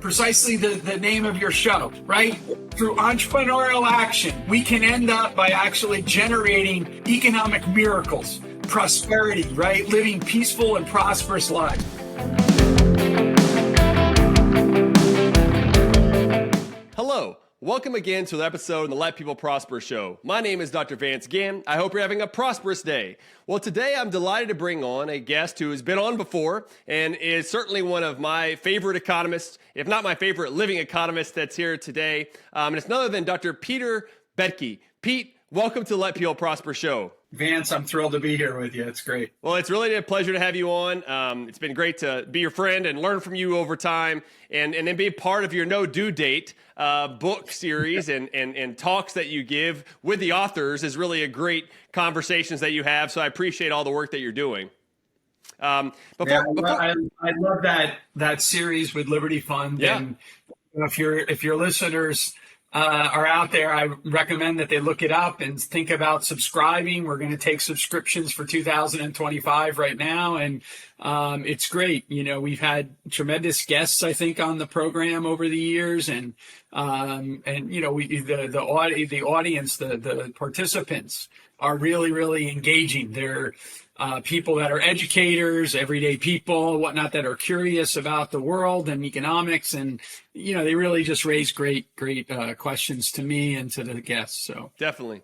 precisely the name of your show, right? Through entrepreneurial action, we can end up by actually generating economic miracles, prosperity, right? Living peaceful and prosperous lives. Hello. Welcome again to the episode of the Let People Prosper show. My name is Dr. Vance Ginn. I hope you're having a prosperous day. Well, today I'm delighted to bring on a guest who has been on before and is certainly one of my favorite economists, if not my favorite living economist that's here today. And it's none other than Dr. Peter Boettke. Pete, welcome to the Let People Prosper show. Vance, I'm thrilled to be here with you. It's great. Well, it's really a pleasure to have you on. It's been great to be your friend and learn from you over time and then be a part of your No Due Date book series and talks that you give with the authors is really a great conversations that you have. So I appreciate all the work that you're doing. I love that series with Liberty Fund. Yeah. And if your listeners are out there, I recommend that they look it up and think about subscribing. We're going to take subscriptions for 2025 right now. And it's great. You know, we've had tremendous guests, I think, on the program over the years. And you know, the audience, the participants are really, really engaging. They're people that are educators, everyday people, whatnot, that are curious about the world and economics. And, you know, they really just raise great questions to me and to the guests. So Definitely.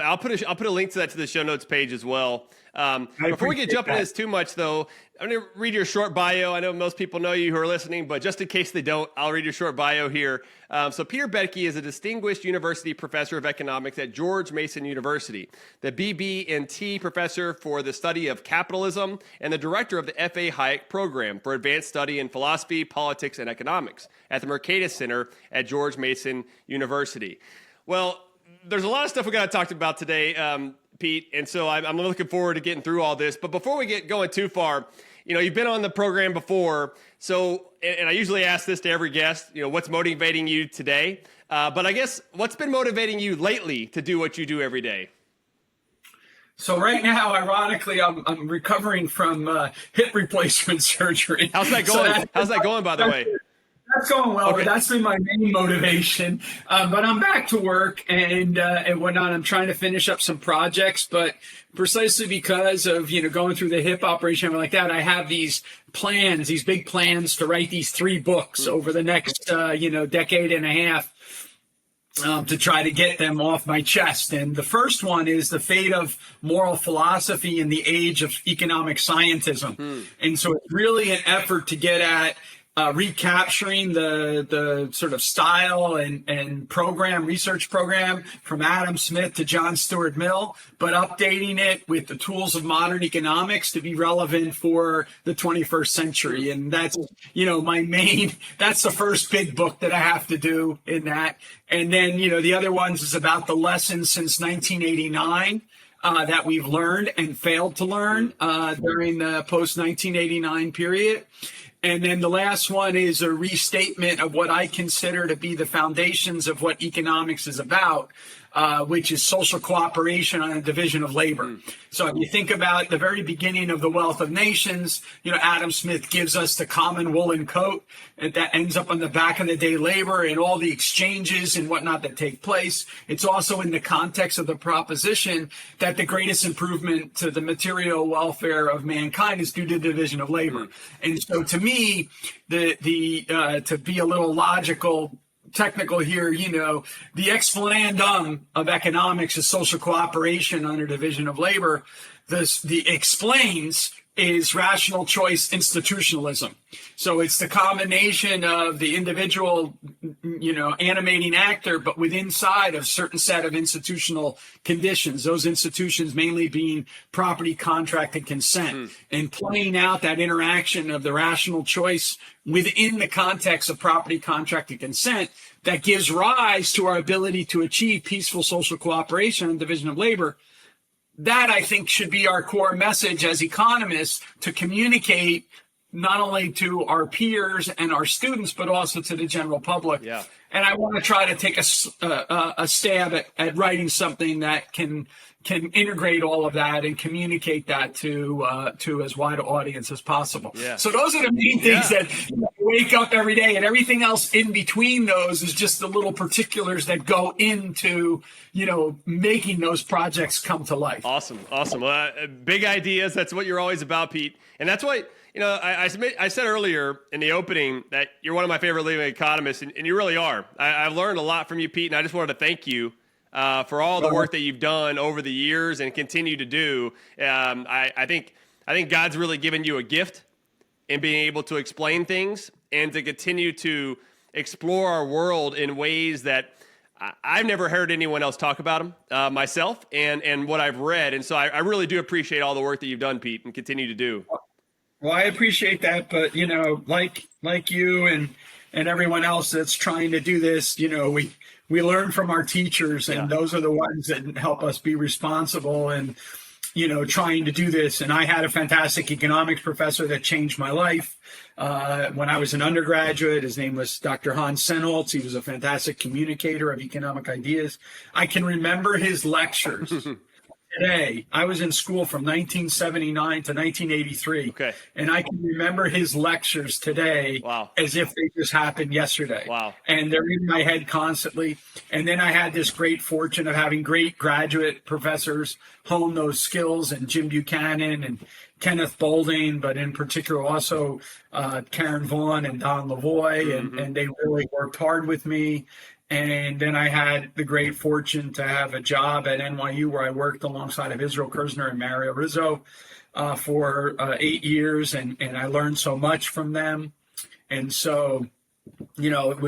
I'll put a link to that to the show notes page as well. Before we get jumping into this too much, though, I'm going to read your short bio. I know most people know you who are listening, but just in case they don't, I'll read your short bio here. So Peter Boettke is a distinguished university professor of economics at George Mason University, the BB&T professor for the study of capitalism, and the director of the F.A. Hayek program for advanced study in philosophy, politics, and economics at the Mercatus Center at George Mason University. Well, there's a lot of stuff we got to talk about today, Pete, and so I'm looking forward to getting through all this. But before we get going too far, you know, you've been on the program before, so, and I usually ask this to every guest, you know, what's motivating you today? But I guess what's been motivating you lately to do what you do every day? So right now, ironically, I'm recovering from hip replacement surgery. How's that going? How's that going, by the way? That's going well, okay. But that's been my main motivation. But I'm back to work and whatnot. I'm trying to finish up some projects, but precisely because of, you know, going through the hip operation like that, I have these plans, these big plans to write these 3 books over the next, decade and a half. To try to get them off my chest. And the first one is the fate of moral philosophy in the age of economic scientism. And so it's really an effort to get at recapturing the sort of style and research program from Adam Smith to John Stuart Mill, but updating it with the tools of modern economics to be relevant for the 21st century. And that's, you know, that's the first big book that I have to do in that. And then, you know, the other ones is about the lessons since 1989. That we've learned and failed to learn during the post-1989 period. And then the last one is a restatement of what I consider to be the foundations of what economics is about, which is social cooperation on a division of labor. So if you think about the very beginning of the Wealth of Nations, you know, Adam Smith gives us the common woolen coat that ends up on the back of the day labor and all the exchanges and whatnot that take place. It's also in the context of the proposition that the greatest improvement to the material welfare of mankind is due to the division of labor. And so to me, to be a little technical here, you know, the explanandum of economics is social cooperation under division of labor. The explains is rational choice institutionalism. So it's the combination of the individual, you know, animating actor, but within inside of certain set of institutional conditions, those institutions mainly being property, contract, and consent, and playing out that interaction of the rational choice within the context of property, contract, and consent that gives rise to our ability to achieve peaceful social cooperation and division of labor. That, I think, should be our core message as economists, to communicate not only to our peers and our students, but also to the general public. Yeah. And I want to try to take a stab at writing something that can integrate all of that and communicate that to as wide an audience as possible. Yeah. So those are the main things that wake up every day, and everything else in between those is just the little particulars that go into, making those projects come to life. Awesome. Well, big ideas. That's what you're always about, Pete. And that's why, I said earlier in the opening that you're one of my favorite living economists, and you really are. I've learned a lot from you, Pete, and I just wanted to thank you for all the work that you've done over the years and continue to do. I think God's really given you a gift in being able to explain things and to continue to explore our world in ways that I've never heard anyone else talk about them myself and what I've read. And so I really do appreciate all the work that you've done, Pete, and continue to do. Well, I appreciate that, but like you and everyone else that's trying to do this, we learn from our teachers, and those are the ones that help us be responsible and trying to do this. And I had a fantastic economics professor that changed my life when I was an undergraduate. His name was Dr. Hans Senholz. He was a fantastic communicator of economic ideas. I can remember his lectures. Today, I was in school from 1979 to 1983, okay, and I can remember his lectures today as if they just happened yesterday. Wow. And they're in my head constantly. And then I had this great fortune of having great graduate professors hone those skills, and Jim Buchanan and Kenneth Boulding, but in particular also Karen Vaughn and Don Lavoie, and they really worked hard with me. And then I had the great fortune to have a job at NYU where I worked alongside of Israel Kirzner and Mario Rizzo for 8 years. And I learned so much from them. And so, I've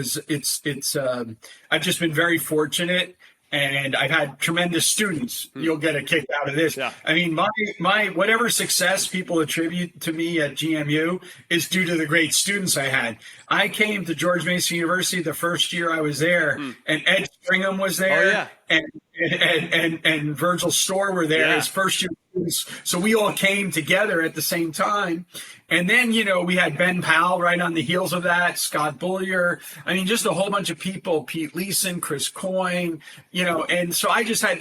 just been very fortunate. And I've had tremendous students. You'll get a kick out of this. Yeah. I mean, my whatever success people attribute to me at GMU is due to the great students I had. I came to George Mason University the first year I was there, and Ed Stringham was there, and Virgil Storr were there, his first year students. So we all came together at the same time. And then, we had Ben Powell right on the heels of that, Scott Bullier. I mean, just a whole bunch of people, Pete Leeson, Chris Coyne, and so I had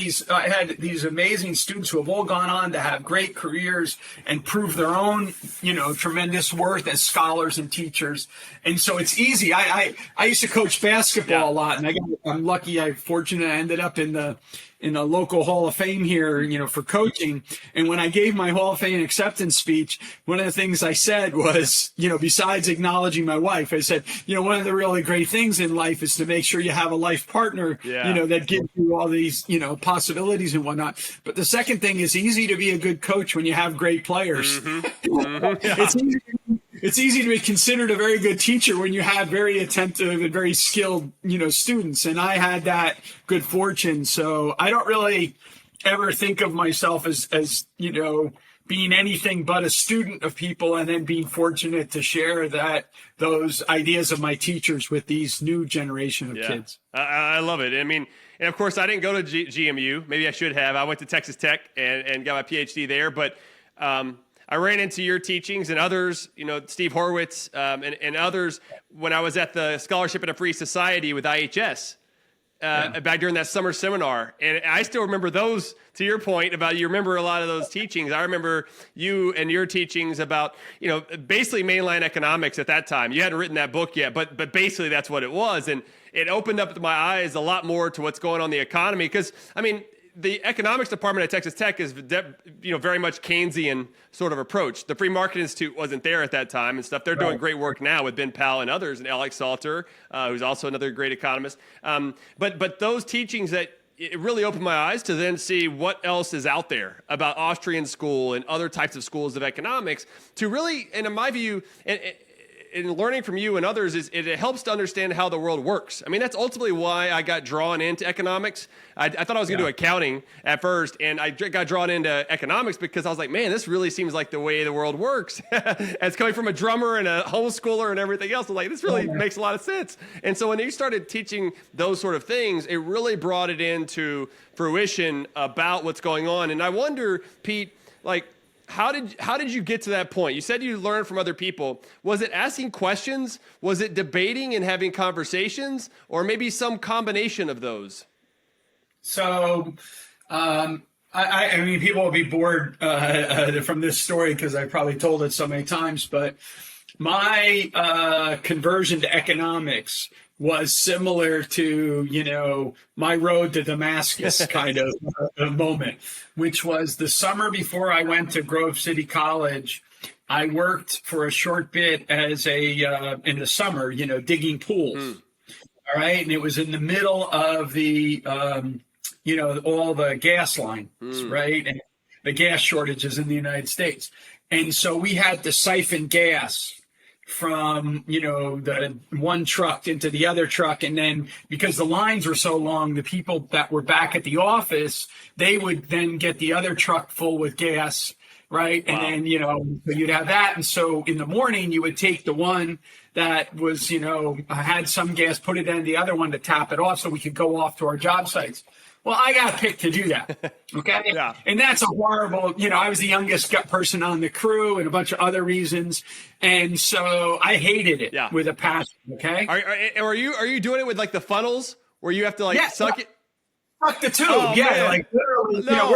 these amazing students who have all gone on to have great careers and prove their own, tremendous worth as scholars and teachers. And so it's easy. I used to coach basketball a lot, and I'm lucky, I'm fortunate I ended up in the local Hall of Fame here, for coaching. And when I gave my Hall of Fame acceptance speech, one of the things I said was, besides acknowledging my wife, I said, one of the really great things in life is to make sure you have a life partner, that gives you all these, possibilities and whatnot. But the second thing is easy to be a good coach when you have great players. It's easy to be considered a very good teacher when you have very attentive and very skilled, students. And I had that good fortune. So I don't really ever think of myself as being anything but a student of people, and then being fortunate to share those ideas of my teachers with these new generation of kids. I love it. I mean, and of course I didn't go to GMU. Maybe I should have. I went to Texas Tech and got my PhD there, but, I ran into your teachings and others, Steve Horwitz and others when I was at the Scholarship in a Free Society with IHS back during that summer seminar. And I still remember those, to your point about you remember a lot of those teachings. I remember you and your teachings about, basically mainline economics at that time. You hadn't written that book yet, but basically that's what it was. And it opened up my eyes a lot more to what's going on in the economy. Because, I mean, the economics department at Texas Tech is, very much Keynesian sort of approach. The Free Market Institute wasn't there at that time and stuff. They're doing great work now with Ben Powell and others, and Alex Salter, who's also another great economist. But those teachings it really opened my eyes to then see what else is out there about Austrian school and other types of schools of economics to really, and in my view, in learning from you and others, it helps to understand how the world works. I mean, that's ultimately why I got drawn into economics. I thought I was going to do accounting at first, and I got drawn into economics because I was like, man, this really seems like the way the world works. As coming from a drummer and a homeschooler and everything else, I'm like, this really makes a lot of sense. And so when you started teaching those sort of things, it really brought it into fruition about what's going on. And I wonder, Pete, like, How did you get to that point? You said you learned from other people. Was it asking questions? Was it debating and having conversations, or maybe some combination of those? So, I mean, people will be bored from this story because I probably told it so many times, but my conversion to economics was similar to, my road to Damascus kind of moment, which was the summer before I went to Grove City College. I worked for a short bit as in the summer, digging pools. All right. And it was in the middle of the, all the gas lines, right? And the gas shortages in the United States. And so we had to siphon gas from, the one truck into the other truck. And then because the lines were so long, the people that were back at the office, they would then get the other truck full with gas. Right. Wow. And then, you'd have that. And so in the morning, you would take the one that was, had some gas, put it in the other one to tap it off so we could go off to our job sites. Well, I got picked to do that. Okay. Yeah. And that's a horrible, I was the youngest person on the crew and a bunch of other reasons. And so I hated it with a passion. Okay. Are you doing it with like the funnels where you have to suck it? Fuck the tube. Oh, yeah. Man. Like literally,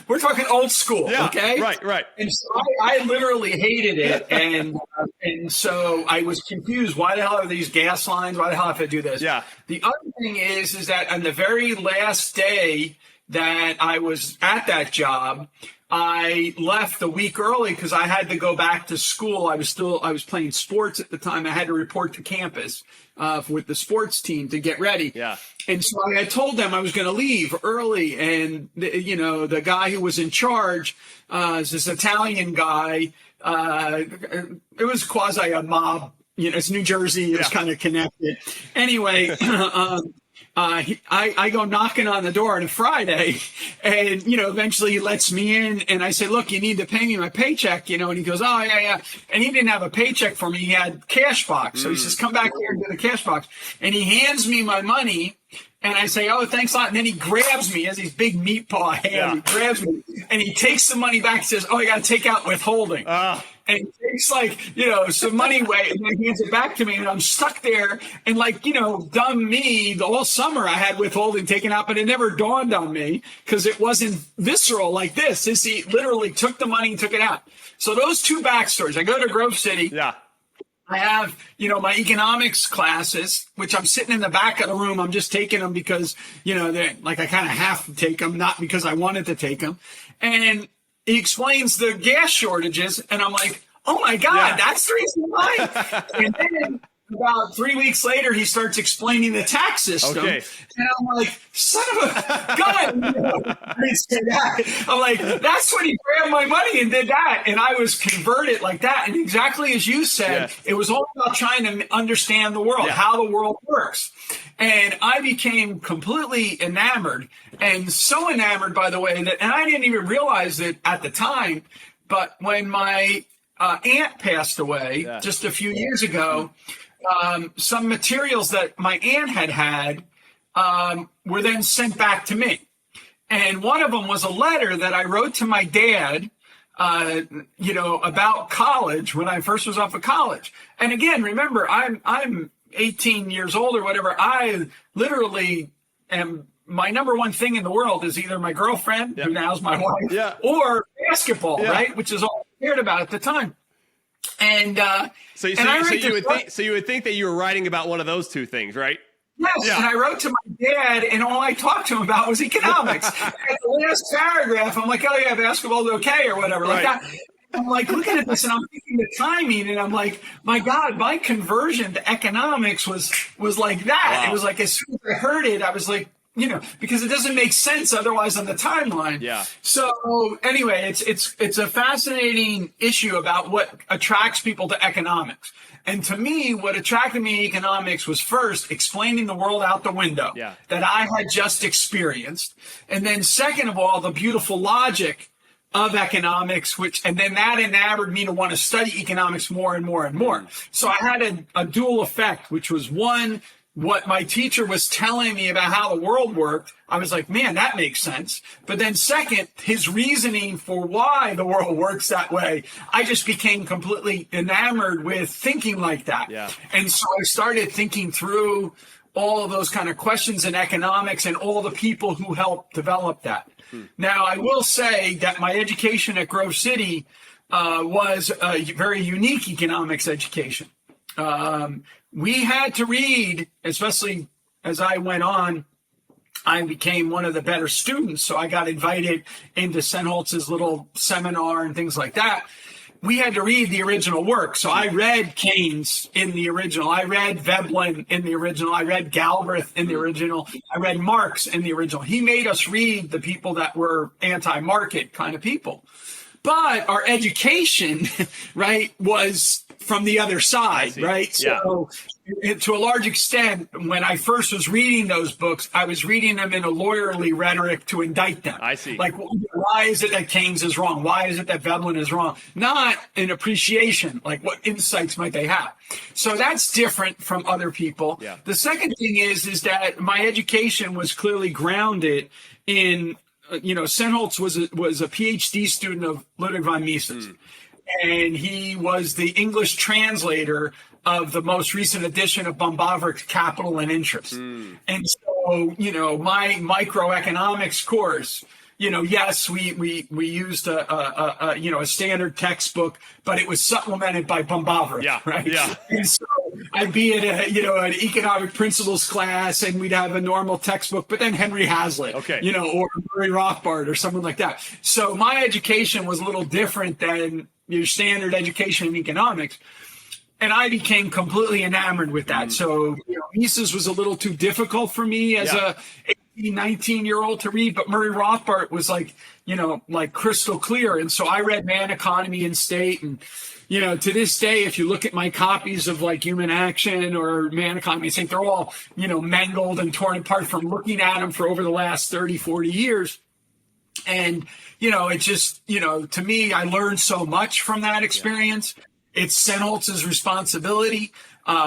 we're talking old school. Yeah, okay. Right. And so I literally hated it. And so I was confused. Why the hell are these gas lines? Why the hell have I do this? Yeah. The other thing is that on the very last day that I was at that job, I left a week early because I had to go back to school. I was playing sports at the time. I had to report to campus with the sports team to get ready. Yeah. And so I had told them I was going to leave early. And, the guy who was in charge is this Italian guy. It was quasi a mob. It's New Jersey. It was kind of connected. Anyway, I go knocking on the door on a Friday, and eventually he lets me in, and I say, "Look, you need to pay me my paycheck," and he goes, "Oh yeah," and he didn't have a paycheck for me; he had cash box. So he says, "Come back here and do the cash box," and he hands me my money. And I say, "Oh, thanks a lot." And then he grabs me, he has these big meat paw hands. Yeah. He grabs me and he takes the money back and says, "Oh, you got to take out withholding." And he takes some money away and then he hands it back to me. And I'm stuck there. And dumb me, the whole summer I had withholding taken out, but it never dawned on me because it wasn't visceral like this. He literally took the money and took it out. So those two backstories. I go to Grove City. Yeah. I have, my economics classes, which I'm sitting in the back of the room. I'm just taking them because, I kind of have to take them, not because I wanted to take them. And he explains the gas shortages, and I'm like, oh my God, that's the reason why. And then about 3 weeks later, he starts explaining the tax system. Okay. And I'm like, son of a gun. I didn't say that. I'm like, that's when he grabbed my money and did that. And I was converted like that. And exactly as you said, it was all about trying to understand the world, how the world works. And I became completely enamored, and so enamored, by the way, and I didn't even realize it at the time, but when my aunt passed away just a few years ago, some materials that my aunt had were then sent back to me. And one of them was a letter that I wrote to my dad, about college when I first was off of college. And again, remember, I'm 18 years old or whatever. I literally am, my number one thing in the world is either my girlfriend, who now is my wife, or basketball, right? Which is all I cared about at the time. And so you would think that you were writing about one of those two things, right? Yes, and I wrote to my dad, and all I talked to him about was economics. At the last paragraph, I'm like, "Oh yeah, basketball's okay," or whatever, like that. I'm like looking at this, and I'm thinking the timing, and I'm like, "My God, my conversion to economics was like that." Wow. It was like as soon as I heard it, I was like, because it doesn't make sense otherwise on the timeline. Yeah. So anyway, it's a fascinating issue about what attracts people to economics. And to me, what attracted me to economics was first explaining the world out the window that I had just experienced. And then second of all, the beautiful logic of economics, and then that enamored me to want to study economics more and more and more. So I had a dual effect, which was one, what my teacher was telling me about how the world worked, I was like, man, that makes sense. But then second, his reasoning for why the world works that way, I just became completely enamored with thinking like that. Yeah. And so I started thinking through all of those kind of questions in economics and all the people who helped develop that. Now, I will say that my education at Grove City was a very unique economics education. We had to read, especially as I went on, I became one of the better students. So I got invited into Senholz's little seminar and things like that. We had to read the original work. So I read Keynes in the original. I read Veblen in the original. I read Galbraith in the original. I read Marx in the original. He made us read the people that were anti-market kind of people. But our education, right, was from the other side, right? So to a large extent, when I first was reading those books, I was reading them in a lawyerly rhetoric to indict them. I see. Like, why is it that Keynes is wrong? Why is it that Veblen is wrong? Not an appreciation, like what insights might they have? So that's different from other people. Yeah. The second thing is that my education was clearly grounded in Senholz was a PhD student of Ludwig von Mises, and he was the English translator of the most recent edition of Bombaverk's Capital and Interest. And so, my microeconomics course, yes, we used a standard textbook, but it was supplemented by Bombaverk, right? Yeah. And so I'd be at an economic principles class, and we'd have a normal textbook, but then Henry Hazlitt, or Murray Rothbard or someone like that. So my education was a little different than your standard education in economics. And I became completely enamored with that. So Mises was a little too difficult for me as a 18, 19-year-old to read, but Murray Rothbard was like crystal clear. And so I read Man, Economy, and State. And, to this day, if you look at my copies of like Human Action or Man, Economy, and State, they're all, mangled and torn apart from looking at them for over the last 30, 40 years. And, it just, to me, I learned so much from that experience. Yeah. It's Senholz's responsibility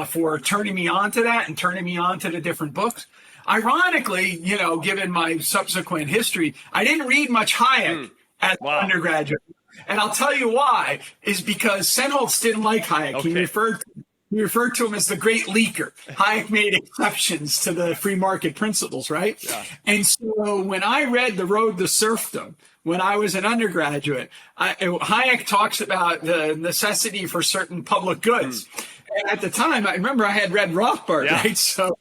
for turning me on to that and turning me on to the different books. Ironically, given my subsequent history, I didn't read much Hayek as an undergraduate. And I'll tell you why, is because Senholz didn't like Hayek. Okay. He referred to him as the great leaker. Hayek made exceptions to the free market principles, right? Yeah. And so when I read The Road to Serfdom, when I was an undergraduate, Hayek talks about the necessity for certain public goods. And at the time, I remember I had read Rothbard, right? So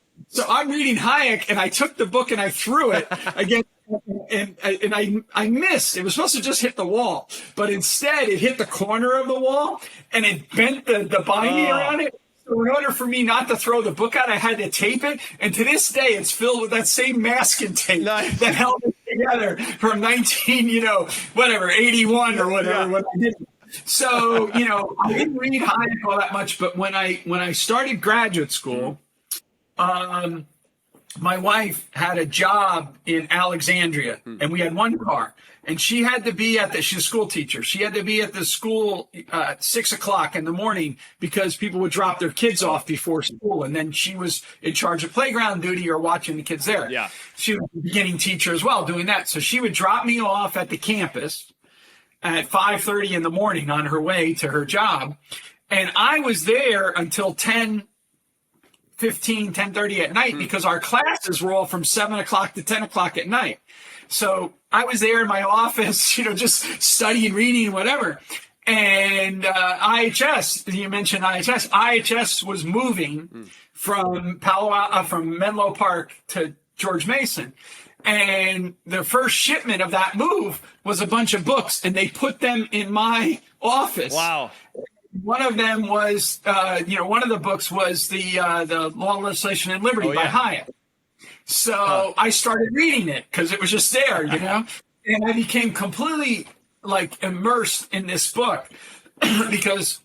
I'm reading Hayek, and I took the book and I threw it again. And I missed. It was supposed to just hit the wall, but instead it hit the corner of the wall and it bent the binding around it. So in order for me not to throw the book out, I had to tape it. And to this day, it's filled with that same masking tape that held it together from 81 or whatever. When I did it. So, I didn't read Hayek all that much, but when I started graduate school, my wife had a job in Alexandria, and we had one car, and she had to be she's a school teacher. She had to be at the school at 6:00 in the morning because people would drop their kids off before school. And then she was in charge of playground duty or watching the kids there. Yeah. She was a beginning teacher as well, doing that. So she would drop me off at the campus at 5:30 in the morning on her way to her job. And I was there until 10:30 at night because our classes were all from 7:00 to 10:00 at night. So I was there in my office, just studying, reading, and whatever. And IHS, you mentioned IHS. IHS was moving from Menlo Park to George Mason. And the first shipment of that move was a bunch of books, and they put them in my office. Wow. One of them was, one of the books was the Law, Legislation, and Liberty by Hayek. So I started reading it because it was just there, and I became completely immersed in this book because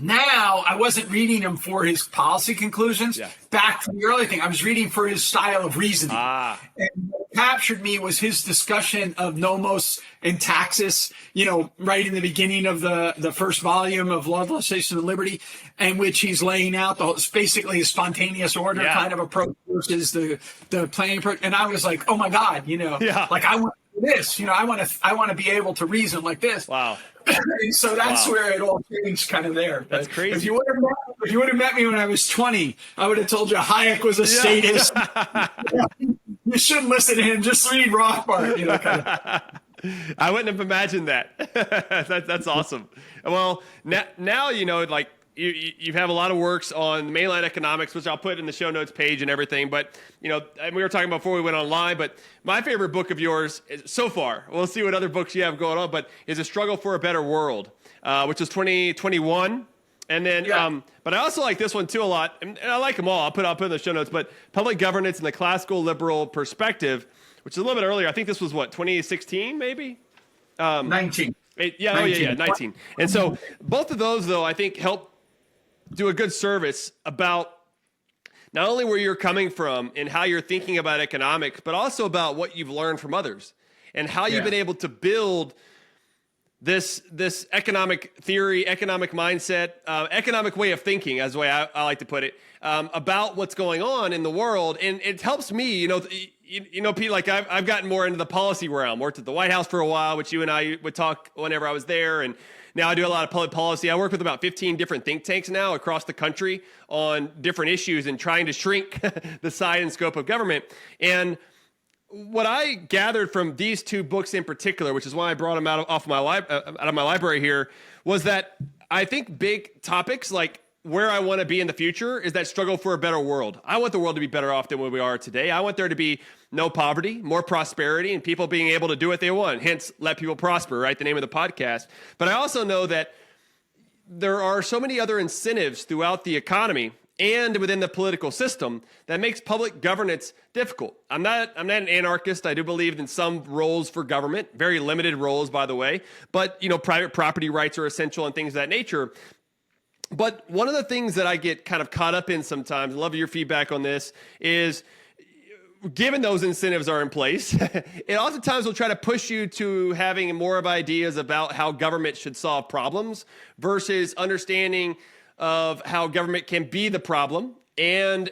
now I wasn't reading him for his policy conclusions. Yeah. Back to the early thing, I was reading for his style of reasoning. And captured me was his discussion of nomos and taxis, right in the beginning of the first volume of Law, Legislation, and Liberty, in which he's laying out basically a spontaneous order kind of approach versus the planning approach. And I was like, oh my God, like I want this, I want to be able to reason like this. Wow. And so that's where it all changed kind of there. That's crazy. If you would have met me when I was 20, I would have told you Hayek was a statist. You shouldn't listen to him. Just read Rothbard. Kind of. I wouldn't have imagined that. That's awesome. Well, now like you have a lot of works on mainline economics, which I'll put in the show notes page and everything. But and we were talking before we went online. But my favorite book of yours so far, we'll see what other books you have going on, but is A Struggle for a Better World, which is 2021. And then, but I also like this one too a lot, and I like them all. I'll put in the show notes. But Public Governance in the Classical Liberal Perspective, which is a little bit earlier. I think this was 2016, maybe. 19. 19. And so both of those, though, I think help do a good service about not only where you're coming from and how you're thinking about economics, but also about what you've learned from others and how you've been able to build this economic theory, economic mindset, economic way of thinking, as the way I like to put it, about what's going on in the world. And it helps me, Pete, like I've gotten more into the policy realm. Worked at the White House for a while, which you and I would talk whenever I was there. And now I do a lot of public policy. I work with about 15 different think tanks now across the country on different issues and trying to shrink the size and scope of government. And what I gathered from these two books in particular, which is why I brought them out of my library here, was that I think big topics like where I want to be in the future is that struggle for a better world. I want the world to be better off than where we are today. I want there to be no poverty, more prosperity, and people being able to do what they want. Hence, Let People Prosper, right? The name of the podcast. But I also know that there are so many other incentives throughout the economy and within the political system that makes public governance difficult. I'm not an anarchist. I do believe in some roles for government, very limited roles, by the way. But, private property rights are essential and things of that nature. But one of the things that I get kind of caught up in sometimes, I love your feedback on this, is given those incentives are in place, it oftentimes will try to push you to having more of ideas about how government should solve problems versus understanding of how government can be the problem. And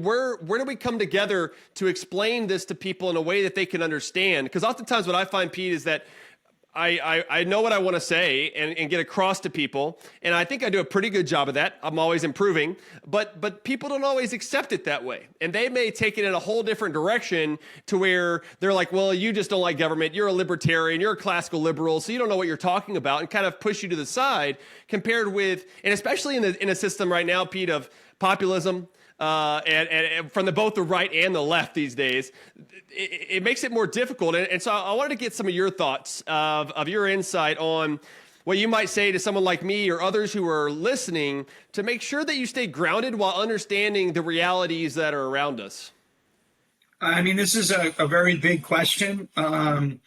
where do we come together to explain this to people in a way that they can understand? Because oftentimes what I find, Pete, is that I know what I want to say and get across to people, and I think I do a pretty good job of that. I'm always improving, but people don't always accept it that way, and they may take it in a whole different direction to where they're like, well, you just don't like government, you're a libertarian, you're a classical liberal, so you don't know what you're talking about, and kind of push you to the side compared with, and especially in a system right now, Pete, of populism, and from both the right and the left these days, it makes it more difficult. And so I wanted to get some of your thoughts of your insight on what you might say to someone like me or others who are listening to make sure that you stay grounded while understanding the realities that are around us. I mean, this is a very big question. But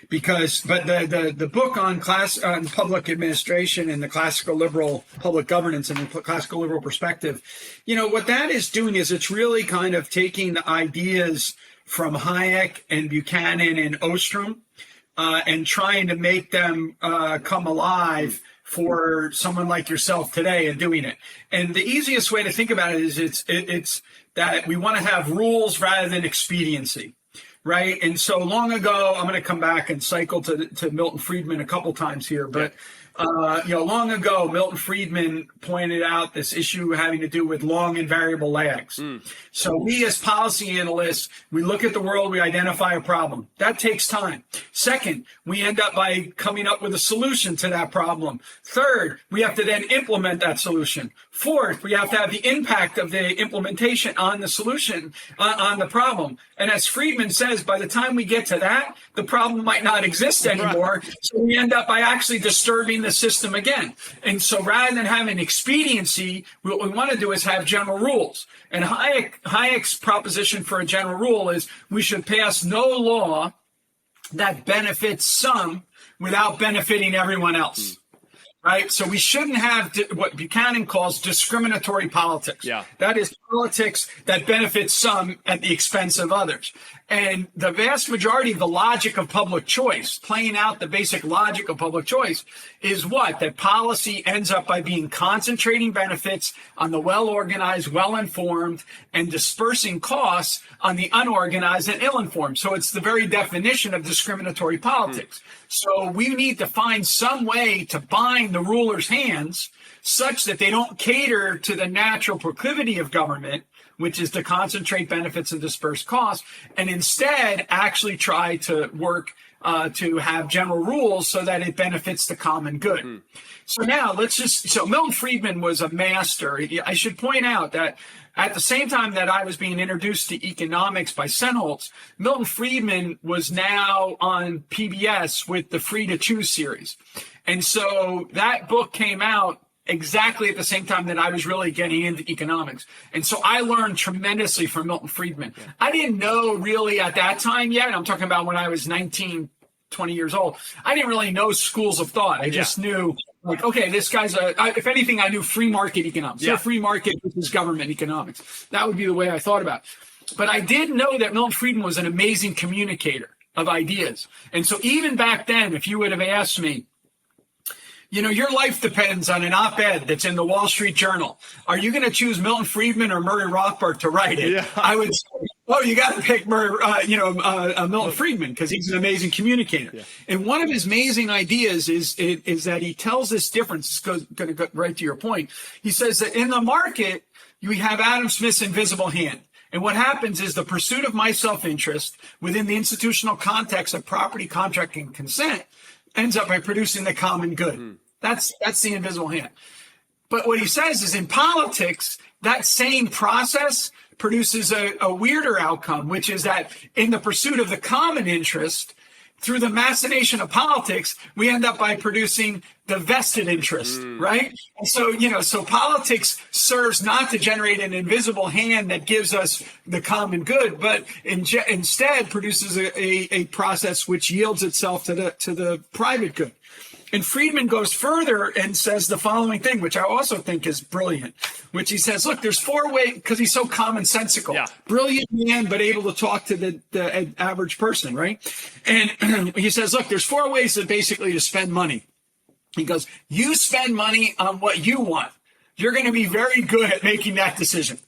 the book on public administration and the classical liberal public governance and the classical liberal perspective, what that is doing is it's really kind of taking the ideas from Hayek and Buchanan and Ostrom and trying to make them come alive for someone like yourself today and doing it. And the easiest way to think about it is it's that we want to have rules rather than expediency. Right. And so long ago, I'm going to come back and cycle to Milton Friedman a couple times here. But, long ago, Milton Friedman pointed out this issue having to do with long and variable lags. So we as policy analysts, we look at the world, we identify a problem. That takes time. Second, we end up by coming up with a solution to that problem. Third, we have to then implement that solution. Fourth, we have to have the impact of the implementation on the solution, on the problem. And as Friedman says, by the time we get to that, the problem might not exist anymore. Right. So we end up by actually disturbing the system again. And so rather than having expediency, what we want to do is have general rules. And Hayek's proposition for a general rule is we should pass no law that benefits some without benefiting everyone else. right? So we shouldn't have what Buchanan calls discriminatory politics. Yeah. That is politics that benefits some at the expense of others. And the vast majority of the logic of public choice, playing out the basic logic of public choice, is what? That policy ends up by being concentrating benefits on the well-organized, well-informed, and dispersing costs on the unorganized and ill-informed. So it's the very definition of discriminatory politics. So we need to find some way to bind the ruler's hands such that they don't cater to the natural proclivity of government, which is to concentrate benefits and disperse costs, and instead actually try to work to have general rules so that it benefits the common good. So now so Milton Friedman was a master. I should point out that at the same time that I was being introduced to economics by Senholz, Milton Friedman was now on PBS with the Free to Choose series. And so that book came out exactly at the same time that I was really getting into economics. And so I learned tremendously from Milton Friedman. I didn't know really at that time yet. I'm talking about when I was 19, 20 years old. I didn't really know schools of thought. I just knew, like, okay, this guy's if anything, I knew free market economics. Yeah. Free market versus government economics. That would be the way I thought about it. But I did know that Milton Friedman was an amazing communicator of ideas. And so even back then, if you would have asked me, your life depends on an op-ed that's in the Wall Street Journal. Are you going to choose Milton Friedman or Murray Rothbard to write it? Yeah. I would say, you got to pick Milton Friedman because he's an amazing communicator. Yeah. And one of his amazing ideas is that he tells this difference. It's going to go right to your point. He says that in the market, we have Adam Smith's invisible hand. And what happens is the pursuit of my self-interest within the institutional context of property, contract, and consent ends up by producing the common good. That's the invisible hand. But what he says is in politics, that same process produces a weirder outcome, which is that in the pursuit of the common interest, through the machination of politics, we end up by producing the vested interest, right? And so, so politics serves not to generate an invisible hand that gives us the common good, but instead produces a process which yields itself to the private good. And Friedman goes further and says the following thing, which I also think is brilliant, which he says, look, there's 4 ways, because he's so commonsensical, brilliant man, but able to talk to the average person, right? And he says, look, there's 4 ways to spend money. He goes, you spend money on what you want. You're going to be very good at making that decision.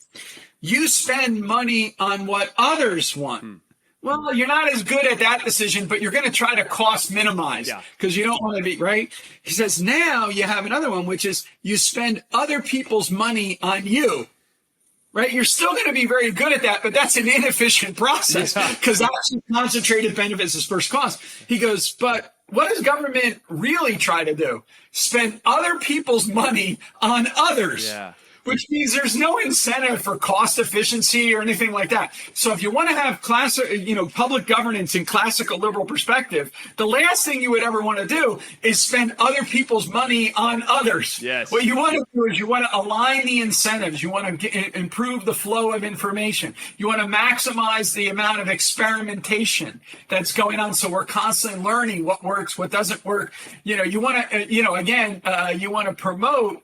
You spend money on what others want. Well, you're not as good at that decision, but you're going to try to cost minimize because you don't want to be, right? He says, now you have another one, which is you spend other people's money on you, right? You're still going to be very good at that, but that's an inefficient process because that's concentrated benefits as first cost. He goes, but what does government really try to do? Spend other people's money on others. Yeah. Which means there's no incentive for cost efficiency or anything like that. So if you want to have public governance in classical liberal perspective, the last thing you would ever want to do is spend other people's money on others. Yes. What you want to do is you want to align the incentives. You want to improve the flow of information. You want to maximize the amount of experimentation that's going on. So we're constantly learning what works, what doesn't work. You want to, you want to promote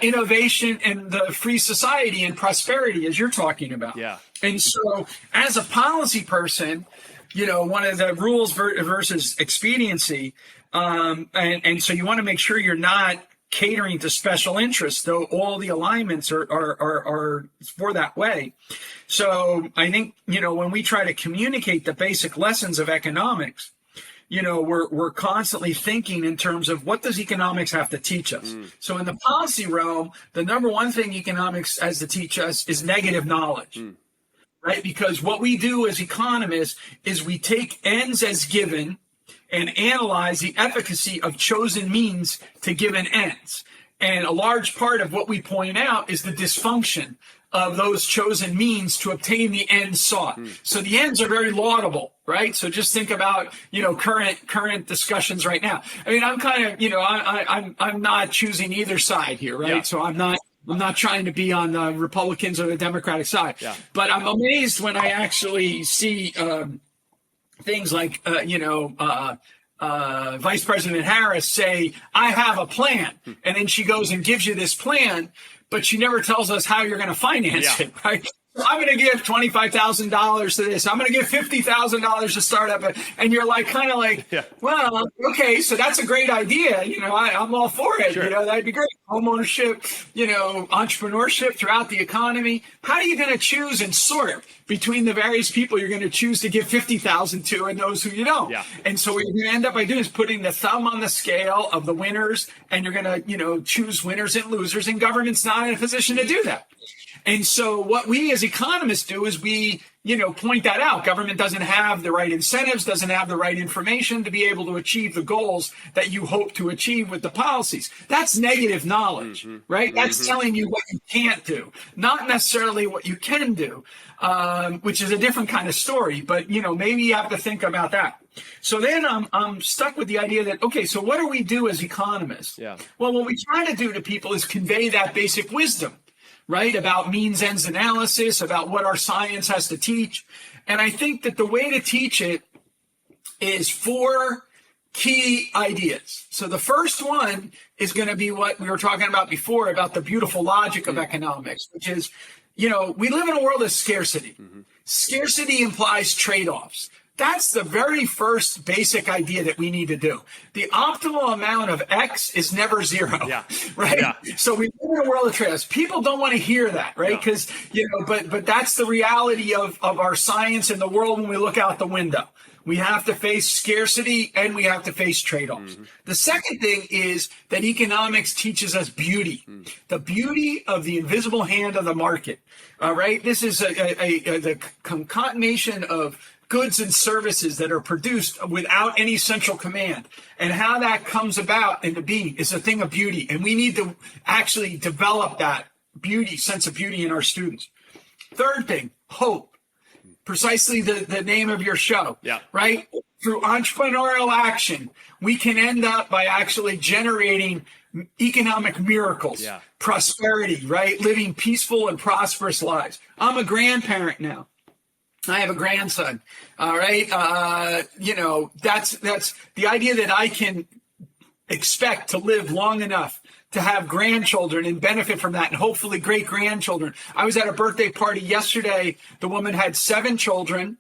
innovation and the free society and prosperity, as you're talking about. Yeah. And so as a policy person, one of the rules versus expediency, and so you want to make sure you're not catering to special interests, though all the alignments are for that way. So I think, when we try to communicate the basic lessons of economics, we're constantly thinking in terms of what does economics have to teach us? So in the policy realm, the number one thing economics has to teach us is negative knowledge, right? Because what we do as economists is we take ends as given and analyze the efficacy of chosen means to given ends. And a large part of what we point out is the dysfunction of those chosen means to obtain the ends sought. So the ends are very laudable, right? So just think about, current discussions right now. I mean, I'm kind of, I'm not choosing either side here, right? Yeah. So I'm not trying to be on the Republicans or the Democratic side. Yeah. But I'm amazed when I actually see things like, Vice President Harris say, I have a plan. And then she goes and gives you this plan, but she never tells us how you're going to finance it, right? I'm going to give $25,000 to this. I'm going to give $50,000 to start up. And you're like, kind of like, well, okay, so that's a great idea. You know, I'm all for it. Sure. You know, that'd be great. Homeownership, you know, entrepreneurship throughout the economy. How are you going to choose and sort between the various people you're going to choose to give $50,000 to and those who you don't? Yeah. And so what you're going to end up by doing is putting the thumb on the scale of the winners, and you're going to, you know, choose winners and losers, and government's not in a position to do that. And so what we as economists do is we, you know, point that out. Government doesn't have the right incentives, doesn't have the right information to be able to achieve the goals that you hope to achieve with the policies. That's negative knowledge, right? That's telling you what you can't do, not necessarily what you can do, which is a different kind of story. But, you know, maybe you have to think about that. So then I'm stuck with the idea that, okay, so what do we do as economists? Yeah. Well, what we try to do to people is convey that basic wisdom, right, about means ends analysis, about what our science has to teach. And I think that the way to teach it is 4 key ideas. So the first one is going to be what we were talking about before, about the beautiful logic of economics, which is, you know, we live in a world of scarcity. Scarcity implies trade-offs. That's the very first basic idea that we need to do. The optimal amount of X is never 0, right? Yeah. So we live in a world of trade-offs. People don't want to hear that, right? Because, you know, but that's the reality of our science and the world when we look out the window. We have to face scarcity and we have to face trade-offs. The second thing is that economics teaches us beauty, the beauty of the invisible hand of the market. All right, this is the concatenation of goods and services that are produced without any central command. And how that comes about into being is a thing of beauty. And we need to actually develop that beauty, sense of beauty in our students. Third thing, hope. Precisely the name of your show, right? Through entrepreneurial action, we can end up by actually generating economic miracles, prosperity, right? Living peaceful and prosperous lives. I'm a grandparent now. I have a grandson. All right. You know, that's the idea that I can expect to live long enough to have grandchildren and benefit from that, and hopefully great grandchildren. I was at a birthday party yesterday. The woman had 7 children,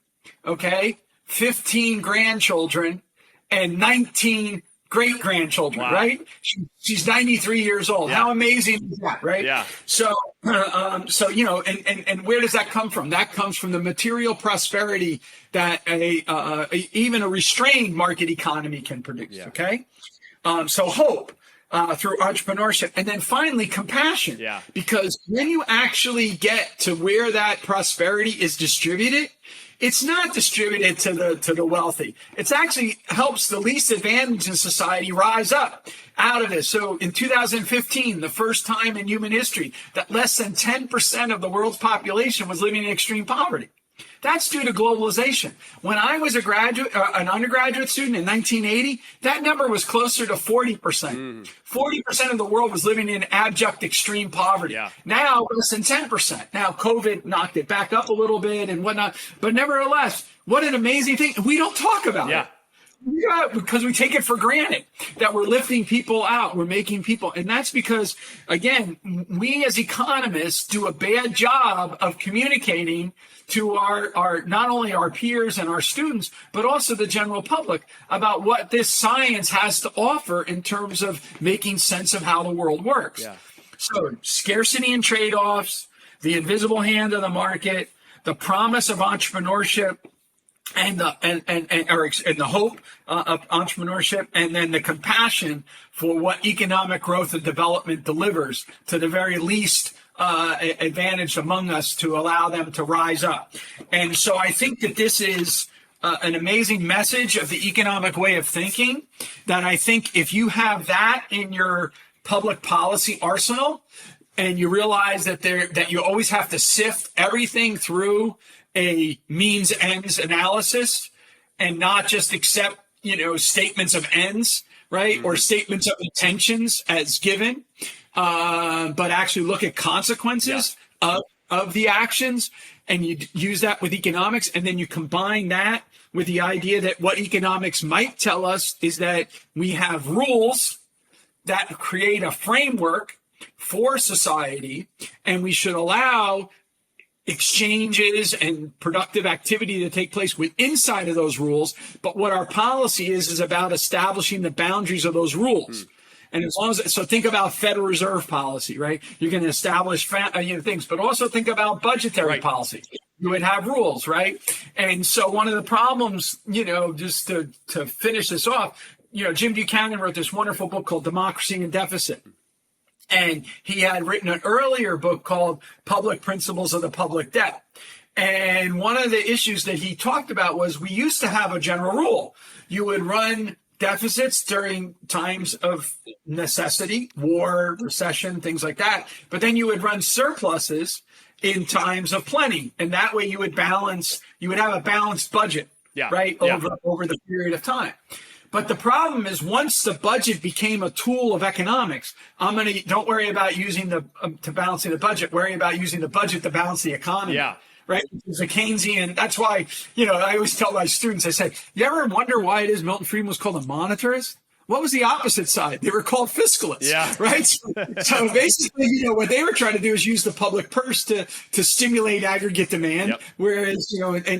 15 grandchildren, and 19 great grandchildren, right? She's 93 years old. How amazing is that, right? Yeah. So, you know, and where does that come from? That comes from the material prosperity that even a restrained market economy can produce. Okay. So hope through entrepreneurship, and then finally compassion. Yeah. Because when you actually get to where that prosperity is distributed, it's not distributed to the wealthy. It's actually helps the least advantaged in society rise up out of this. So in 2015, the first time in human history that less than 10% of the world's population was living in extreme poverty. That's due to globalization. When I was an undergraduate student in 1980, that number was closer to 40%. 40% of the world was living in abject extreme poverty. Yeah. Now, less than 10%. Now, COVID knocked it back up a little bit and whatnot. But nevertheless, what an amazing thing. We don't talk about it. Yeah, because we take it for granted that we're lifting people out, we're making people, and that's because, again, we as economists do a bad job of communicating to our not only our peers and our students, but also the general public about what this science has to offer in terms of making sense of how the world works. Yeah. So scarcity and trade-offs, the invisible hand of the market, the promise of entrepreneurship, and the hope of entrepreneurship, and then the compassion for what economic growth and development delivers to the very least advantaged among us to allow them to rise up. And so I think that this is an amazing message of the economic way of thinking, that I think if you have that in your public policy arsenal, and you realize that you always have to sift everything through a means ends analysis and not just accept, you know, statements of ends, right? Or statements of intentions as given, but actually look at consequences of the actions. and you use that with economics, and then you combine that with the idea that what economics might tell us is that we have rules that create a framework for society, and we should allow exchanges and productive activity to take place inside of those rules. But what our policy is about establishing the boundaries of those rules. And as long as, so think about Federal Reserve policy, right? You're going to establish things, but also think about budgetary policy. You would have rules, right? And so one of the problems, just to finish this off, Jim Buchanan wrote this wonderful book called Democracy and Deficit. And he had written an earlier book called Public Principles of the Public Debt. And one of the issues that he talked about was we used to have a general rule. You would run deficits during times of necessity, war, recession, things like that. But then you would run surpluses in times of plenty. And that way you would have a balanced budget, over the period of time. But the problem is once the budget became a tool of economics, don't worry about using to balancing the budget, worry about using the budget to balance the economy. Yeah. Right? It's a Keynesian. That's why, I always tell my students, I say, you ever wonder why it is Milton Friedman was called a monetarist? What was the opposite side? They were called fiscalists. Yeah. Right? So basically, what they were trying to do is use the public purse to stimulate aggregate demand. Yep. Whereas,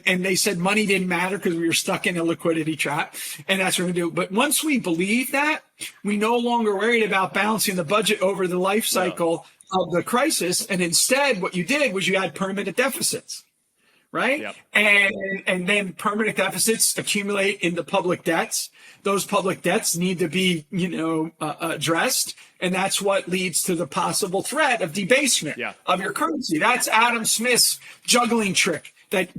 and they said money didn't matter because we were stuck in a liquidity trap. And that's what we're going to do. But once we believe that, we no longer worried about balancing the budget over the life cycle of the crisis. And instead, what you did was you had permanent deficits. Right? Yep. And then permanent deficits accumulate in the public debts. Those public debts need to be, addressed. And that's what leads to the possible threat of debasement of your currency. That's Adam Smith's juggling trick that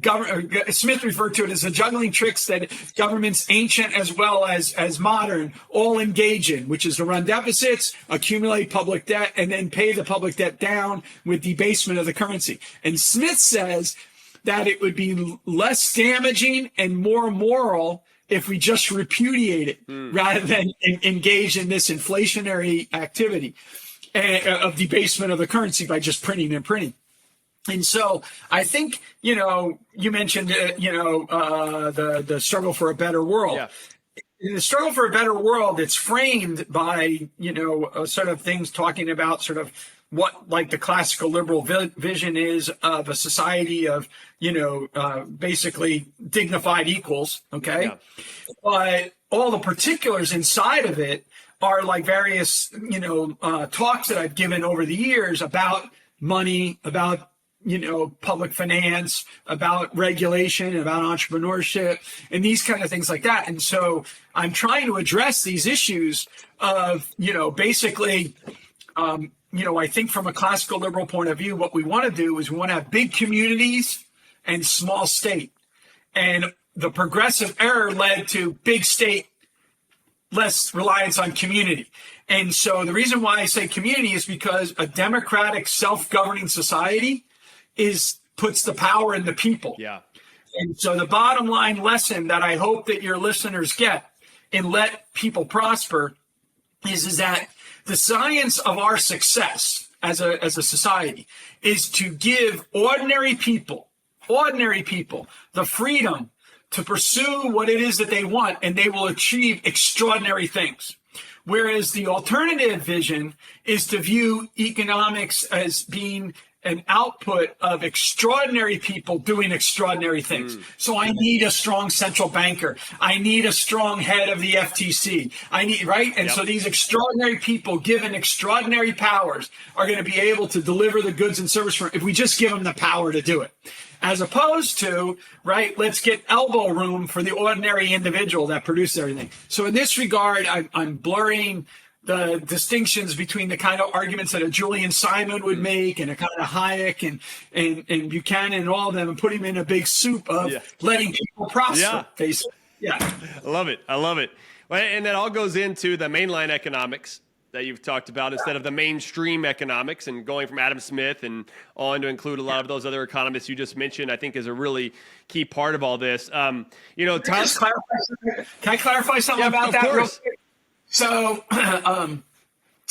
Smith referred to it as the juggling tricks that governments, ancient as well as modern, all engage in, which is to run deficits, accumulate public debt, and then pay the public debt down with debasement of the currency. And Smith says that it would be less damaging and more moral if we just repudiate it rather than engage in this inflationary activity of debasement of the currency by just printing and printing. And so I think, you mentioned, the struggle for a better world. Yeah. In the struggle for a better world, it's framed by, sort of things talking about sort of what like the classical liberal vision is of a society of, basically dignified equals. Okay. Yeah. But all the particulars inside of it are like various, talks that I've given over the years about money, about, public finance, about regulation, about entrepreneurship, and these kind of things like that. And so I'm trying to address these issues of, basically, I think from a classical liberal point of view, what we want to do is we want to have big communities and small state. And the progressive era led to big state, less reliance on community. And so the reason why I say community is because a democratic self-governing society puts the power in the people. Yeah. And so the bottom line lesson that I hope that your listeners get in Let People Prosper is that the science of our success as a society is to give ordinary people the freedom to pursue what it is that they want, and they will achieve extraordinary things. Whereas the alternative vision is to view economics as being an output of extraordinary people doing extraordinary things. So I need a strong central banker. I need a strong head of the FTC. Right? And so these extraordinary people given extraordinary powers are going to be able to deliver the goods and services if we just give them the power to do it. As opposed to, right, let's get elbow room for the ordinary individual that produces everything. So in this regard, I'm blurring the distinctions between the kind of arguments that a Julian Simon would make and a kind of Hayek and Buchanan and all of them, and put him in a big soup of letting people prosper. Basically. Yeah. I love it. Well, and that all goes into the mainline economics that you've talked about instead of the mainstream economics, and going from Adam Smith and on to include a lot of those other economists you just mentioned, I think is a really key part of all this. Can I clarify something about that real quick? So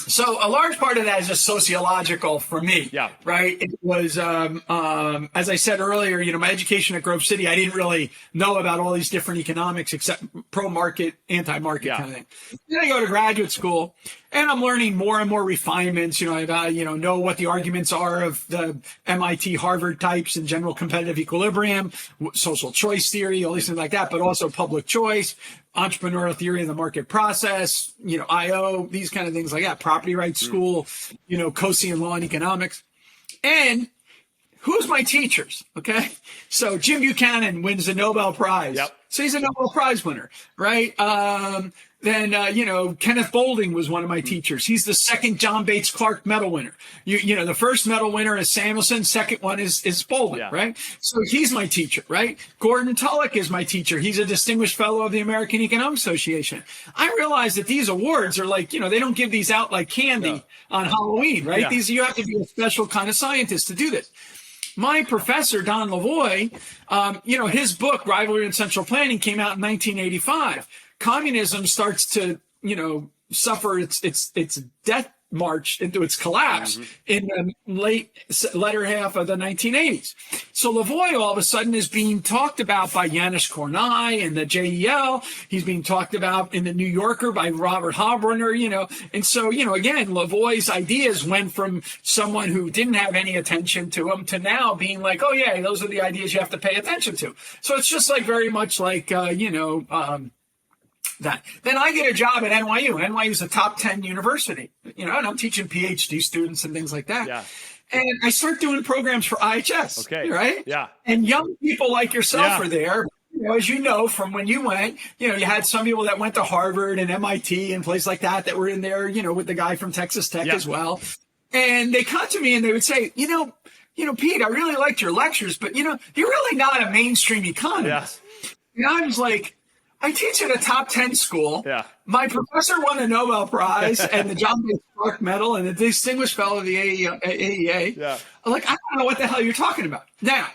So a large part of that is just sociological for me, Yeah. right? It was, as I said earlier, my education at Grove City, I didn't really know about all these different economics except pro-market, anti-market kind of thing. Then I go to graduate school, and I'm learning more and more refinements. I know what the arguments are of the MIT, Harvard types in general competitive equilibrium, social choice theory, all these things like that, but also public choice, entrepreneurial theory of the market process, IO, these kind of things like that, property rights school, Coasian law and economics. And who's my teachers? Okay. So Jim Buchanan wins the Nobel Prize. Yep. So he's a Nobel Prize winner, right? Then, Kenneth Boulding was one of my teachers. He's the second John Bates Clark medal winner. The first medal winner is Samuelson. Second one is Boulding, right? So he's my teacher, right? Gordon Tullock is my teacher. He's a distinguished fellow of the American Economic Association. I realize that these awards are like, they don't give these out like candy on Halloween, right? Yeah. You have to be a special kind of scientist to do this. My professor, Don Lavoie, his book, Rivalry and Central Planning, came out in 1985. Communism starts to, suffer its death march into its collapse in the latter half of the 1980s. So Lavoie all of a sudden is being talked about by Janusz Kornai and the JEL. He's being talked about in the New Yorker by Robert Haberner, And so, again, Lavoie's ideas went from someone who didn't have any attention to him to now being like, oh, yeah, those are the ideas you have to pay attention to. So it's just like very much like, that. Then I get a job at NYU. NYU is a top 10 university, and I'm teaching PhD students and things like that. Yeah. And I start doing programs for IHS. Okay. Right? Yeah. And young people like yourself are there. As you know, from when you went, you had some people that went to Harvard and MIT and places like that were in there, with the guy from Texas Tech as well. And they come to me and they would say, Pete, I really liked your lectures, but, you're really not a mainstream economist. And I was like, I teach at a top 10 school. Yeah. My professor won the Nobel Prize and the John Bates Clark Medal and the Distinguished Fellow of the AEA. Yeah. I'm like, I don't know what the hell you're talking about. Now,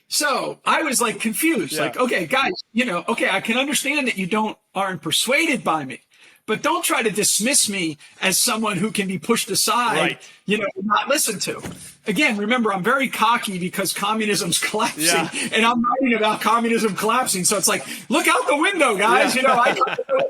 so I was like confused. Like, okay, guys, I can understand that you aren't persuaded by me, but don't try to dismiss me as someone who can be pushed aside, not listened to. Again, remember, I'm very cocky because communism's collapsing, and I'm writing about communism collapsing. So it's like, look out the window, guys. I know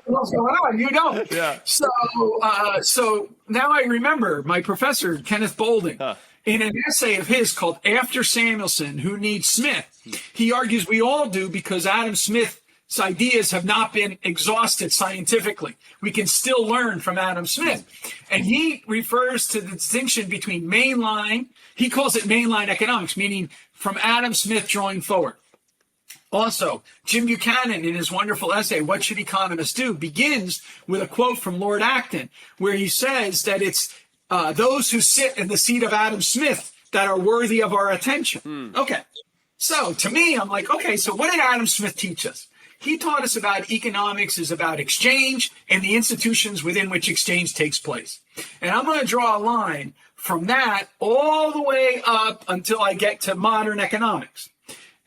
what's going on. You don't. Yeah. So now I remember my professor, Kenneth Boulding, in an essay of his called After Samuelson, Who Needs Smith? He argues we all do because Adam Smith's ideas have not been exhausted scientifically. We can still learn from Adam Smith. And he refers to the distinction between mainline, he calls it mainline economics, meaning from Adam Smith drawing forward. Also, Jim Buchanan, in his wonderful essay, What Should Economists Do?, begins with a quote from Lord Acton, where he says that it's those who sit in the seat of Adam Smith that are worthy of our attention. Okay. So to me, I'm like, okay, so what did Adam Smith teach us? He taught us about economics is about exchange and the institutions within which exchange takes place. And I'm going to draw a line from that all the way up until I get to modern economics.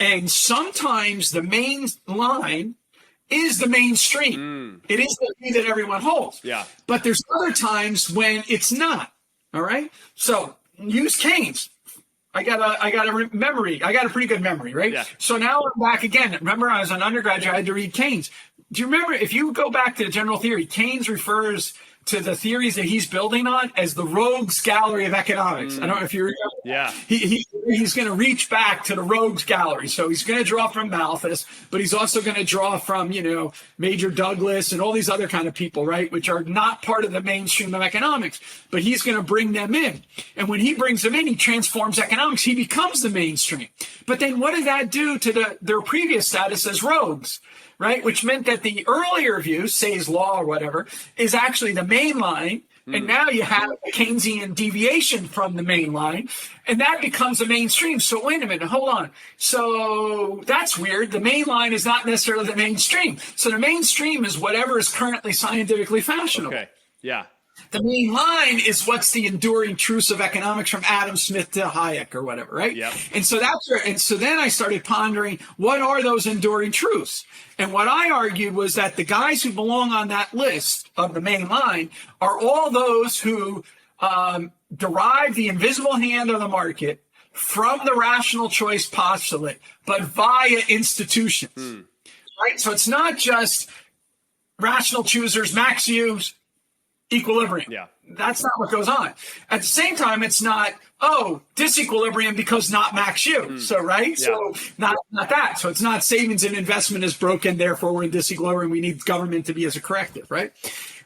And sometimes the main line is the mainstream. It is the view that everyone holds. Yeah. But there's other times when it's not. All right. So use Keynes. I got a memory. I got a pretty good memory, right? Yeah. So now I'm back again. Remember, I was an undergraduate. I had to read Keynes. Do you remember, if you go back to general theory, Keynes refers to the theories that he's building on as the rogues gallery of economics. I don't know if you remember. Yeah. He's going to reach back to the rogues gallery. So he's going to draw from Malthus, but he's also going to draw from, Major Douglas and all these other kind of people, right, which are not part of the mainstream of economics. But he's going to bring them in. And when he brings them in, he transforms economics. He becomes the mainstream. But then what did that do to their previous status as rogues? Right, which meant that the earlier view, Say's law or whatever, is actually the main line, and now you have a Keynesian deviation from the main line, and that becomes the mainstream. So wait a minute, hold on. So that's weird. The main line is not necessarily the mainstream. So the mainstream is whatever is currently scientifically fashionable. Okay. Yeah. The main line is what's the enduring truths of economics from Adam Smith to Hayek or whatever, right? Yep. And so then I started pondering, what are those enduring truths? And what I argued was that the guys who belong on that list of the main line are all those who derive the invisible hand of the market from the rational choice postulate, but via institutions, right? So it's not just rational choosers, max use, equilibrium. Yeah. That's not what goes on. At the same time, it's not, disequilibrium because not max U. So, right? Yeah. So not that. So it's not savings and investment is broken, therefore we're in disequilibrium. We need government to be as a corrective, right?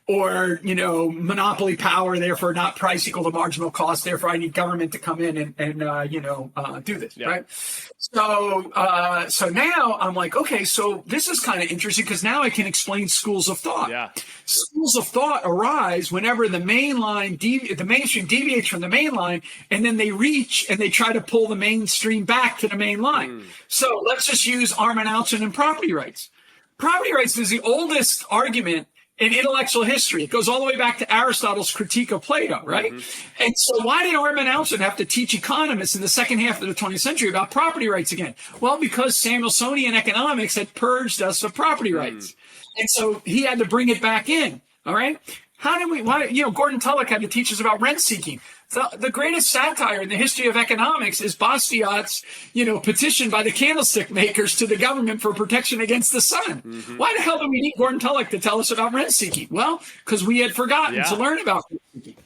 Or, monopoly power, therefore not price equal to marginal cost. Therefore, I need government to come in and do this, right? So now I'm like, okay, so this is kind of interesting because now I can explain schools of thought. Yeah. Schools of thought arise whenever the mainstream deviates from the main line, and then they reach and they try to pull the mainstream back to the main line. So let's just use Armin Alchin and property rights. Property rights is the oldest argument in intellectual history. It goes all the way back to Aristotle's Critique of Plato, right? And so why did Armin Alchin have to teach economists in the second half of the 20th century about property rights again? Well, because Samuelsonian economics had purged us of property rights. And so he had to bring it back in, all right? Gordon Tullock had to teach us about rent seeking. So the greatest satire in the history of economics is Bastiat's, petition by the candlestick makers to the government for protection against the sun. Why the hell do we need Gordon Tullock to tell us about rent seeking? Well, because we had forgotten to learn about rent seeking.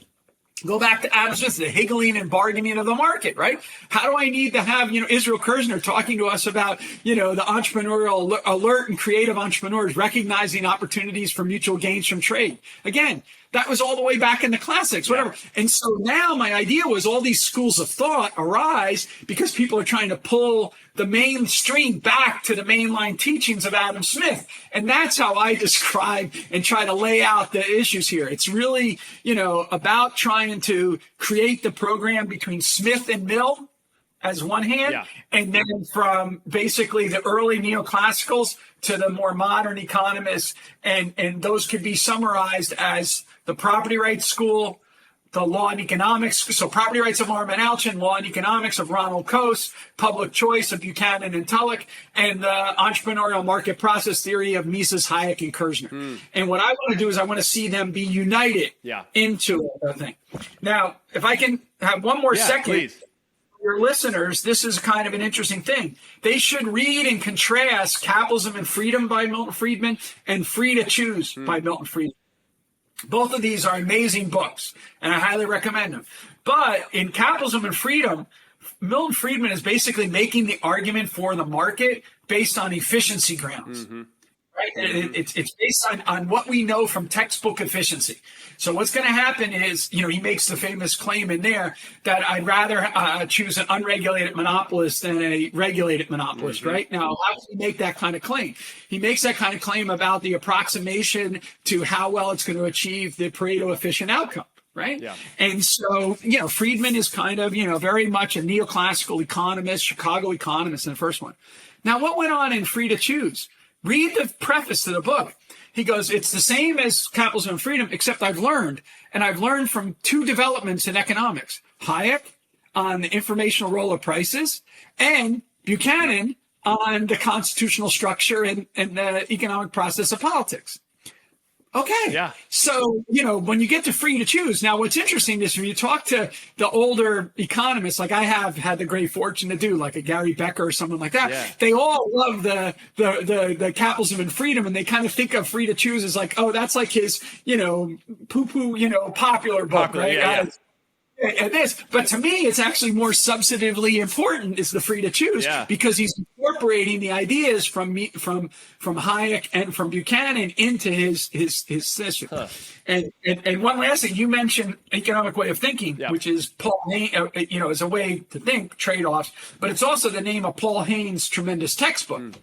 Go back to Adam Smith, the higgling and bargaining of the market, right? How do I need to have, Israel Kirzner talking to us about, the entrepreneurial alert and creative entrepreneurs recognizing opportunities for mutual gains from trade? Again, that was all the way back in the classics, whatever. And so now my idea was all these schools of thought arise because people are trying to pull the mainstream back to the mainline teachings of Adam Smith. And that's how I describe and try to lay out the issues here. It's really, about trying to create the program between Smith and Mill as one hand, and then from basically the early neoclassicals to the more modern economists, and those could be summarized as the property rights school, the law and economics, so property rights of Armin Alchin, law and economics of Ronald Coase, public choice of Buchanan and Tullock, and the entrepreneurial market process theory of Mises, Hayek, and Kirzner. And what I want to do is I want to see them be united into a thing. Now, if I can have one more second. Please. Your listeners, this is kind of an interesting thing. They should read and contrast Capitalism and Freedom by Milton Friedman and Free to Choose by Milton Friedman. Both of these are amazing books, and I highly recommend them. But in Capitalism and Freedom, Milton Friedman is basically making the argument for the market based on efficiency grounds. Right? It's based on what we know from textbook efficiency. So what's going to happen is, he makes the famous claim in there that I'd rather choose an unregulated monopolist than a regulated monopolist, right? Now, how does he make that kind of claim? He makes that kind of claim about the approximation to how well it's going to achieve the Pareto efficient outcome. Right. Yeah. And so, Friedman is kind of, very much a neoclassical economist, Chicago economist in the first one. Now, what went on in Free to Choose? Read the preface to the book. He goes, it's the same as Capitalism and Freedom, except I've learned from two developments in economics. Hayek on the informational role of prices and Buchanan on the constitutional structure and the economic process of politics. Okay. Yeah. So, when you get to Free to Choose, now what's interesting is when you talk to the older economists, like I have had the great fortune to do, like a Gary Becker or someone like that, they all love the Capitalism and Freedom, and they kind of think of Free to Choose as like, oh, that's like his, poo-poo, popular book, right? Yeah. And but to me, it's actually more substantively important is the Free to Choose because he's incorporating the ideas from Hayek and from Buchanan into his system. And one last thing, you mentioned economic way of thinking, which is Paul Haynes, as a way to think trade-offs, but it's also the name of Paul Haynes' tremendous textbook.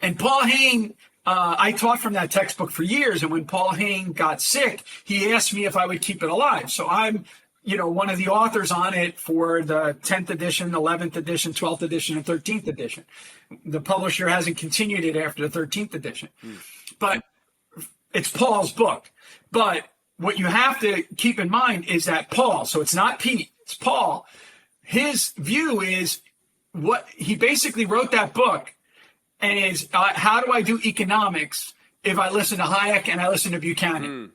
And Paul Haynes, I taught from that textbook for years, and when Paul Haynes got sick, he asked me if I would keep it alive. So I'm one of the authors on it for the 10th edition, 11th edition, 12th edition, and 13th edition. The publisher hasn't continued it after the 13th edition. But it's Paul's book. But what you have to keep in mind is that Paul, so it's not Pete, it's Paul, his view is what he basically wrote that book and is how do I do economics if I listen to Hayek and I listen to Buchanan?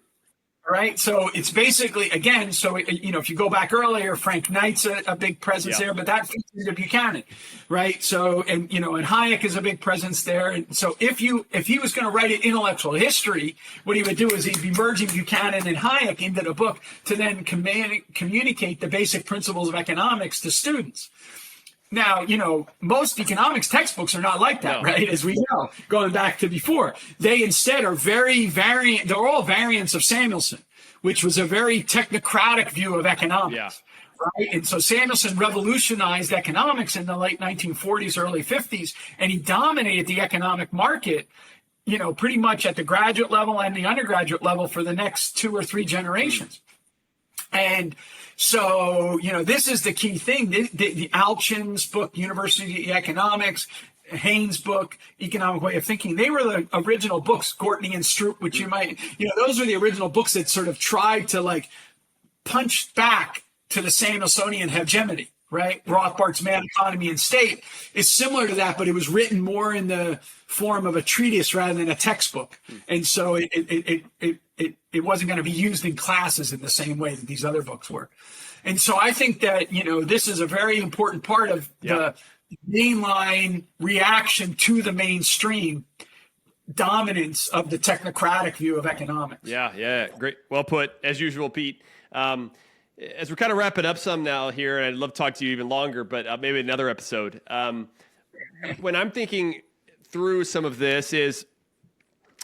Right. So it's basically, again, so, if you go back earlier, Frank Knight's a big presence there, but that fits into Buchanan. Right. So, and Hayek is a big presence there. And so if he was going to write an intellectual history, what he would do is he'd be merging Buchanan and Hayek into the book to then communicate the basic principles of economics to students. Now, most economics textbooks are not like that, right? As we know, going back to before. They instead are very variant. They're all variants of Samuelson, which was a very technocratic view of economics, right? And so Samuelson revolutionized economics in the late 1940s, early 50s, and he dominated the economic market, pretty much at the graduate level and the undergraduate level for the next 2 or 3 generations. And so, this is the key thing. The Alchin's book, University Economics, Haynes' book, Economic Way of Thinking, they were the original books, Gortney and Stroop, which you might, those are the original books that sort of tried to punch back to the Samuelsonian hegemony, right? Rothbard's Man, Economy, and State is similar to that, but it was written more in the form of a treatise rather than a textbook. And so it wasn't going to be used in classes in the same way that these other books were. And so I think that, this is a very important part of the mainline reaction to the mainstream dominance of the technocratic view of economics. Yeah. Great. Well put, as usual, Pete. As we're kind of wrapping up some now here, and I'd love to talk to you even longer, but maybe another episode. When I'm thinking through some of this is,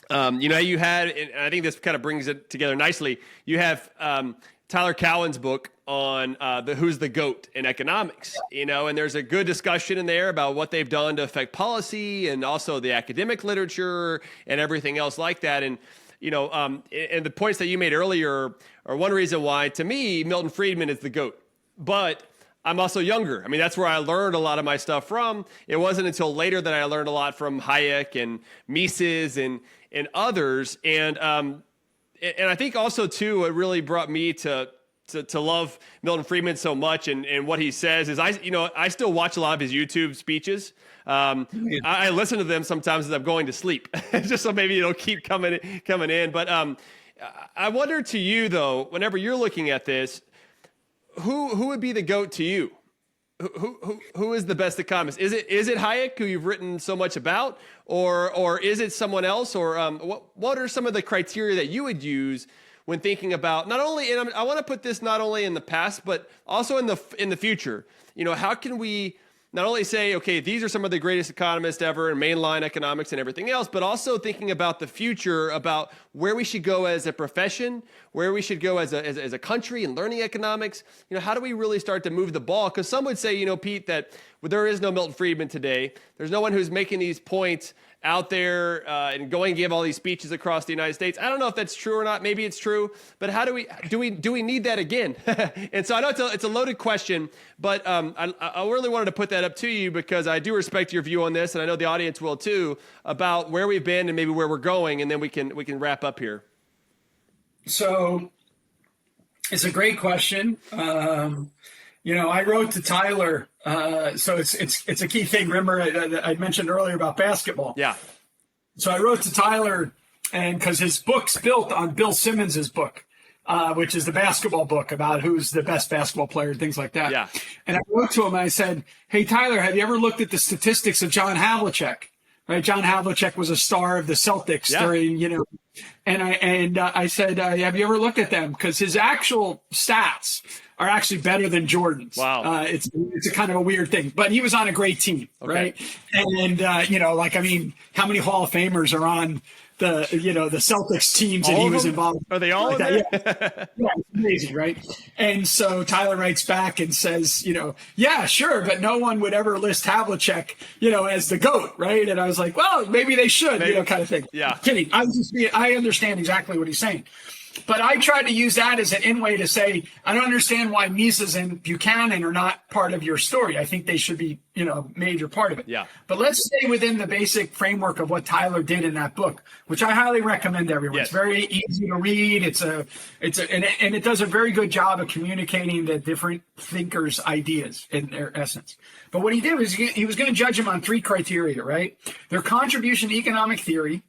you had, and I think this kind of brings it together nicely. You have Tyler Cowen's book on who's the GOAT in economics, and there's a good discussion in there about what they've done to affect policy and also the academic literature and everything else like that. And, and the points that you made earlier are one reason why, to me, Milton Friedman is the GOAT. But I'm also younger. I mean, that's where I learned a lot of my stuff from. It wasn't until later that I learned a lot from Hayek and Mises and others. And I think also, too, it really brought me to love Milton Friedman so much. And what he says is, I still watch a lot of his YouTube speeches. I listen to them sometimes as I'm going to sleep, just so maybe it'll keep coming in. But I wonder to you, though, whenever you're looking at this, who would be the GOAT to you? Who is the best economist? Is it Hayek, who you've written so much about, or is it someone else? Or what are some of the criteria that you would use when thinking about not only? And I want to put this not only in the past, but also in the future. How can we not only say, okay, these are some of the greatest economists ever in mainline economics and everything else, but also thinking about the future, about where we should go as a profession, where we should go as a country in learning economics. How do we really start to move the ball? Because some would say, Pete, that there is no Milton Friedman today. There's no one who's making these points out there and going and give all these speeches across the United States. I don't know if that's true or not. Maybe it's true, but how do we need that again? And so I know it's a loaded question, but I really wanted to put that up to you because I do respect your view on this, and I know the audience will too, about where we've been and maybe where we're going, and then we can wrap up here. So it's a great question. I wrote to Tyler. So it's a key thing. Remember, I mentioned earlier about basketball. Yeah. So I wrote to Tyler, and because his book's built on Bill Simmons's book, which is the basketball book about who's the best basketball player and things like that. Yeah. And I wrote to him, and I said, "Hey, Tyler, have you ever looked at the statistics of John Havlicek?" Right, John Havlicek was a star of the Celtics during, and I said, "Have you ever looked at them? Because his actual stats are actually better than Jordan's." Wow. It's a kind of a weird thing, but he was on a great team, right? And how many Hall of Famers are on the Celtics teams that he was involved in? Are they all like that? Yeah, it's amazing, right? And so Tyler writes back and says, yeah, sure, but no one would ever list Havlicek, as the GOAT, right? And I was like, well, maybe they should, kind of thing. Yeah. Kidding. I understand exactly what he's saying. But I try to use that as an in-way to say, I don't understand why Mises and Buchanan are not part of your story. I think they should be, a major part of it. Yeah. But let's stay within the basic framework of what Tyler did in that book, which I highly recommend to everyone. Yes. It's very easy to read. And it does a very good job of communicating the different thinkers' ideas in their essence. But what he did was he was going to judge them on 3 criteria, right? Their contribution to economic theory,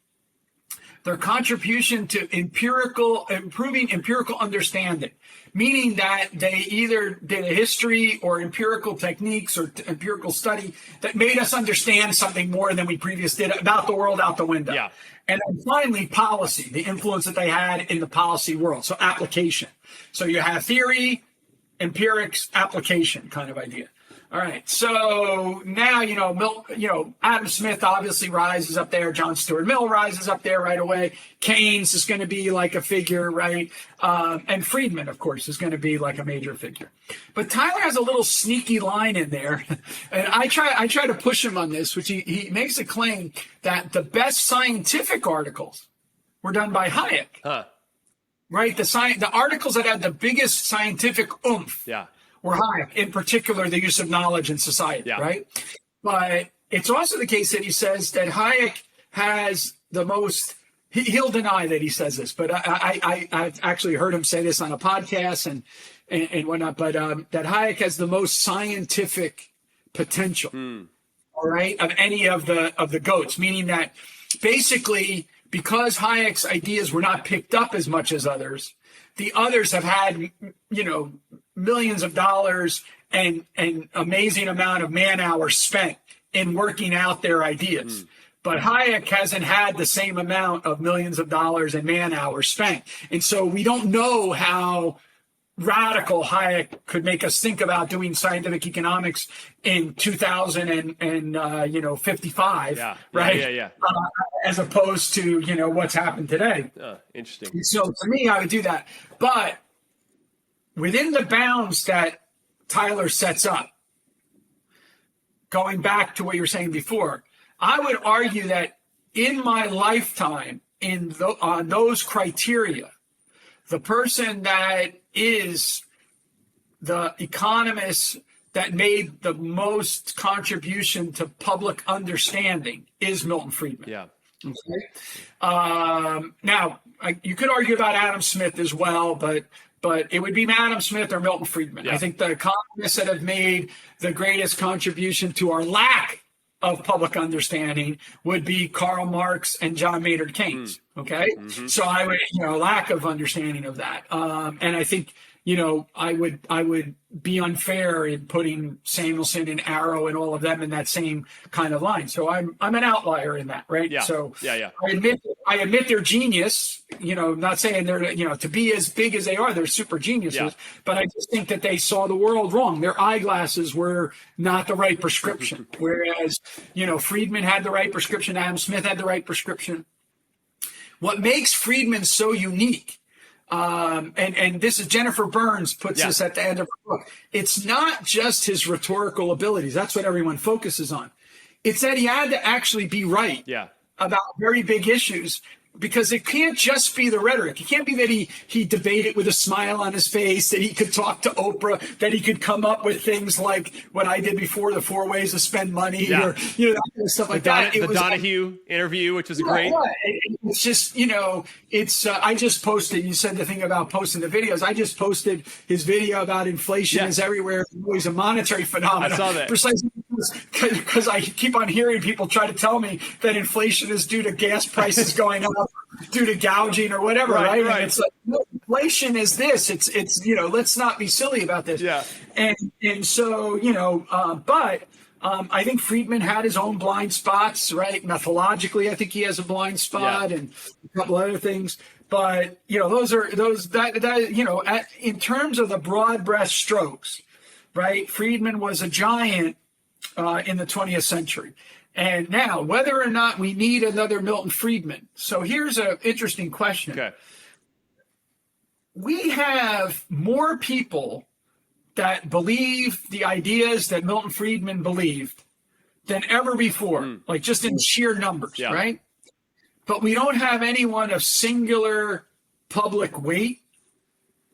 their contribution to improving empirical understanding, meaning that they either did a history or empirical techniques or empirical study that made us understand something more than we previously did about the world out the window. Yeah. And then finally, policy, the influence that they had in the policy world. So application. So you have theory, empirics, application kind of idea. All right. So now, Adam Smith obviously rises up there. John Stuart Mill rises up there right away. Keynes is going to be like a figure, right? And Friedman, of course, is going to be like a major figure. But Tyler has a little sneaky line in there. And I try to push him on this, which he makes a claim that the best scientific articles were done by Hayek. Huh. Right? The articles that had the biggest scientific oomph. Yeah. Or Hayek, in particular, the use of knowledge in society, right? But it's also the case that he says that Hayek has the most, he'll deny that he says this, but I've actually heard him say this on a podcast and whatnot, but that Hayek has the most scientific potential, all right, of any of the GOATs, meaning that basically because Hayek's ideas were not picked up as much as others, the others have had, millions of dollars and amazing amount of man hours spent in working out their ideas. But Hayek hasn't had the same amount of millions of dollars and man hours spent. And so we don't know how radical Hayek could make us think about doing scientific economics in 2055, right? Yeah. As opposed to, what's happened today. Interesting. And so to me, I would do that. But within the bounds that Tyler sets up, going back to what you were saying before, I would argue that in my lifetime, on those criteria, the person that is the economist that made the most contribution to public understanding is Milton Friedman. Yeah. Okay. Now, you could argue about Adam Smith as well, but it would be Adam Smith or Milton Friedman. Yeah. I think the economists that have made the greatest contribution to our lack of public understanding would be Karl Marx and John Maynard Keynes. Okay. Mm-hmm. So I would, lack of understanding of that. And I think, I would be unfair in putting Samuelson and Arrow and all of them in that same kind of line. So I'm an outlier in that, right? Yeah. So yeah. I admit their genius, not saying they're, to be as big as they are, they're super geniuses, Yeah. but I just think that they saw the world wrong. Their eyeglasses were not the right prescription. Whereas, Friedman had the right prescription, Adam Smith had the right prescription. What makes Friedman so unique, and this is Jennifer Burns puts this at the end of her book. It's not just his rhetorical abilities. That's what everyone focuses on. It's that he had to actually be right about very big issues, because it can't just be the rhetoric. It can't be that he debated with a smile on his face, that he could talk to Oprah, that he could come up with things like what I did before, the 4 ways to spend money, or that kind of stuff like that. The Donahue interview, which was great. Yeah. It's just, it's, I just posted, you said the thing about posting the videos. I just posted his video about inflation is everywhere. It's always a monetary phenomenon. I saw that. Precisely because I keep on hearing people try to tell me that inflation is due to gas prices going up, due to gouging or whatever, right? And it's like, no, inflation is this. It's let's not be silly about this. Yeah. And so, but I think Friedman had his own blind spots, right? Methodologically, I think he has a blind spot and a couple other things. But, in terms of the broad brush strokes, right? Friedman was a giant in the 20th century. And now, whether or not we need another Milton Friedman. So here's an interesting question. Okay. We have more people that believe the ideas that Milton Friedman believed than ever before, like just in sheer numbers, right? But we don't have anyone of singular public weight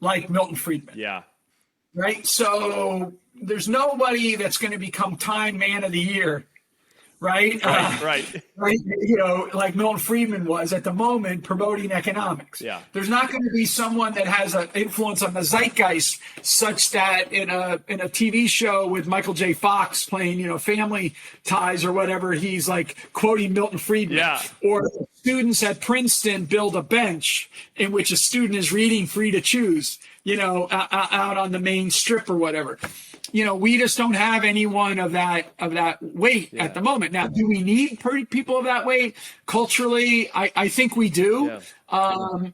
like Milton Friedman. Yeah. Right. So there's nobody that's going to become Time Man of the Year. Right. Right. Right. You know, like Milton Friedman was at the moment promoting economics. Yeah. There's not going to be someone that has an influence on the zeitgeist such that in a TV show with Michael J. Fox playing, you know, Family Ties or whatever, he's like quoting Milton Friedman. Yeah. Or students at Princeton build a bench in which a student is reading Free to Choose, you know, out on the main strip or whatever. You know, we just don't have anyone of that weight at the moment. Now, do we need people of that weight culturally? I think we do. Yeah.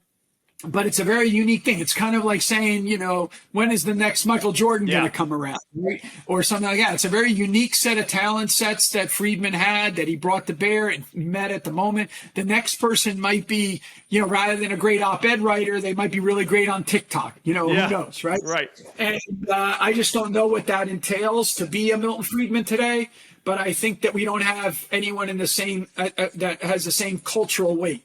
But it's a very unique thing. It's kind of like saying, you know, when is the next Michael Jordan going to come around, right? Or something like that. It's a very unique set of talent sets that Friedman had that he brought to bear and met at the moment. The next person might be, you know, rather than a great op-ed writer, they might be really great on TikTok. You know, who knows, right? Right. And I just don't know what that entails to be a Milton Friedman today. But I think that we don't have anyone in the same that has the same cultural weight.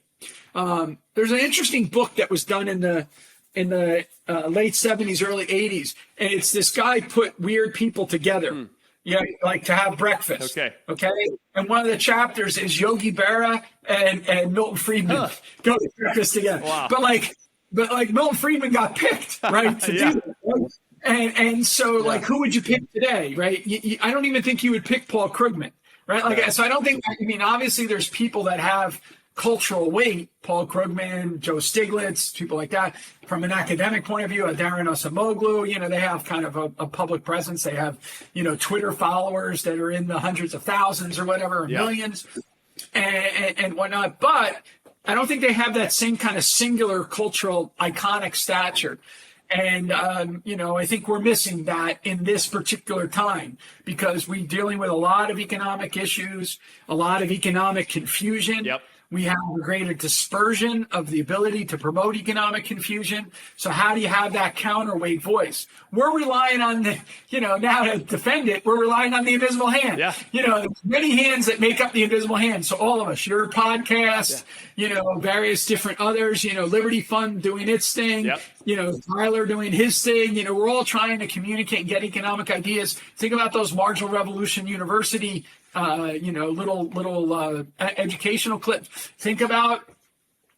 There's an interesting book that was done in the late 70s, early 80s, and it's this guy put weird people together, like to have breakfast. Okay. And one of the chapters is Yogi Berra and Milton Friedman go to breakfast together. Wow. But like Milton Friedman got picked, right, to do that. Right? And so like, who would you pick today, right? I don't even think you would pick Paul Krugman, right? Like, so I don't think. I mean, obviously, there's people that have cultural weight, Paul Krugman, Joe Stiglitz, people like that. From an academic point of view, Darren Acemoglu, you know, they have kind of a public presence. They have, you know, Twitter followers that are in the hundreds of thousands or whatever, or millions and whatnot. But I don't think they have that same kind of singular cultural iconic stature. And, you know, I think we're missing that in this particular time because we're dealing with a lot of economic issues, a lot of economic confusion. Yep. We have a greater dispersion of the ability to promote economic confusion. So how do you have that counterweight voice? We're relying on the, you know, now to defend it, we're relying on the invisible hand. Yeah. You know, many hands that make up the invisible hand. So all of us, your podcast, you know, various different others, you know, Liberty Fund doing its thing, you know, Tyler doing his thing. You know, we're all trying to communicate and get economic ideas. Think about those Marginal Revolution University you know, little educational clips. Think about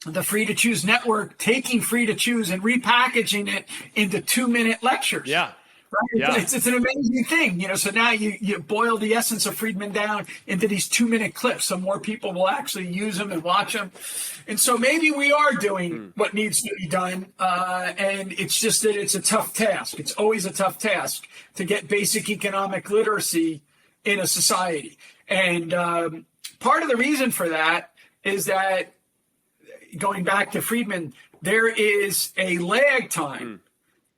the Free to Choose network taking Free to Choose and repackaging it into 2-minute lectures. Yeah. Right? Yeah. It's an amazing thing, you know. So now you boil the essence of Friedman down into these 2-minute clips, so more people will actually use them and watch them. And so maybe we are doing what needs to be done, and it's just that it's a tough task. It's always a tough task to get basic economic literacy in a society. And part of the reason for that is that, going back to Friedman, there is a lag time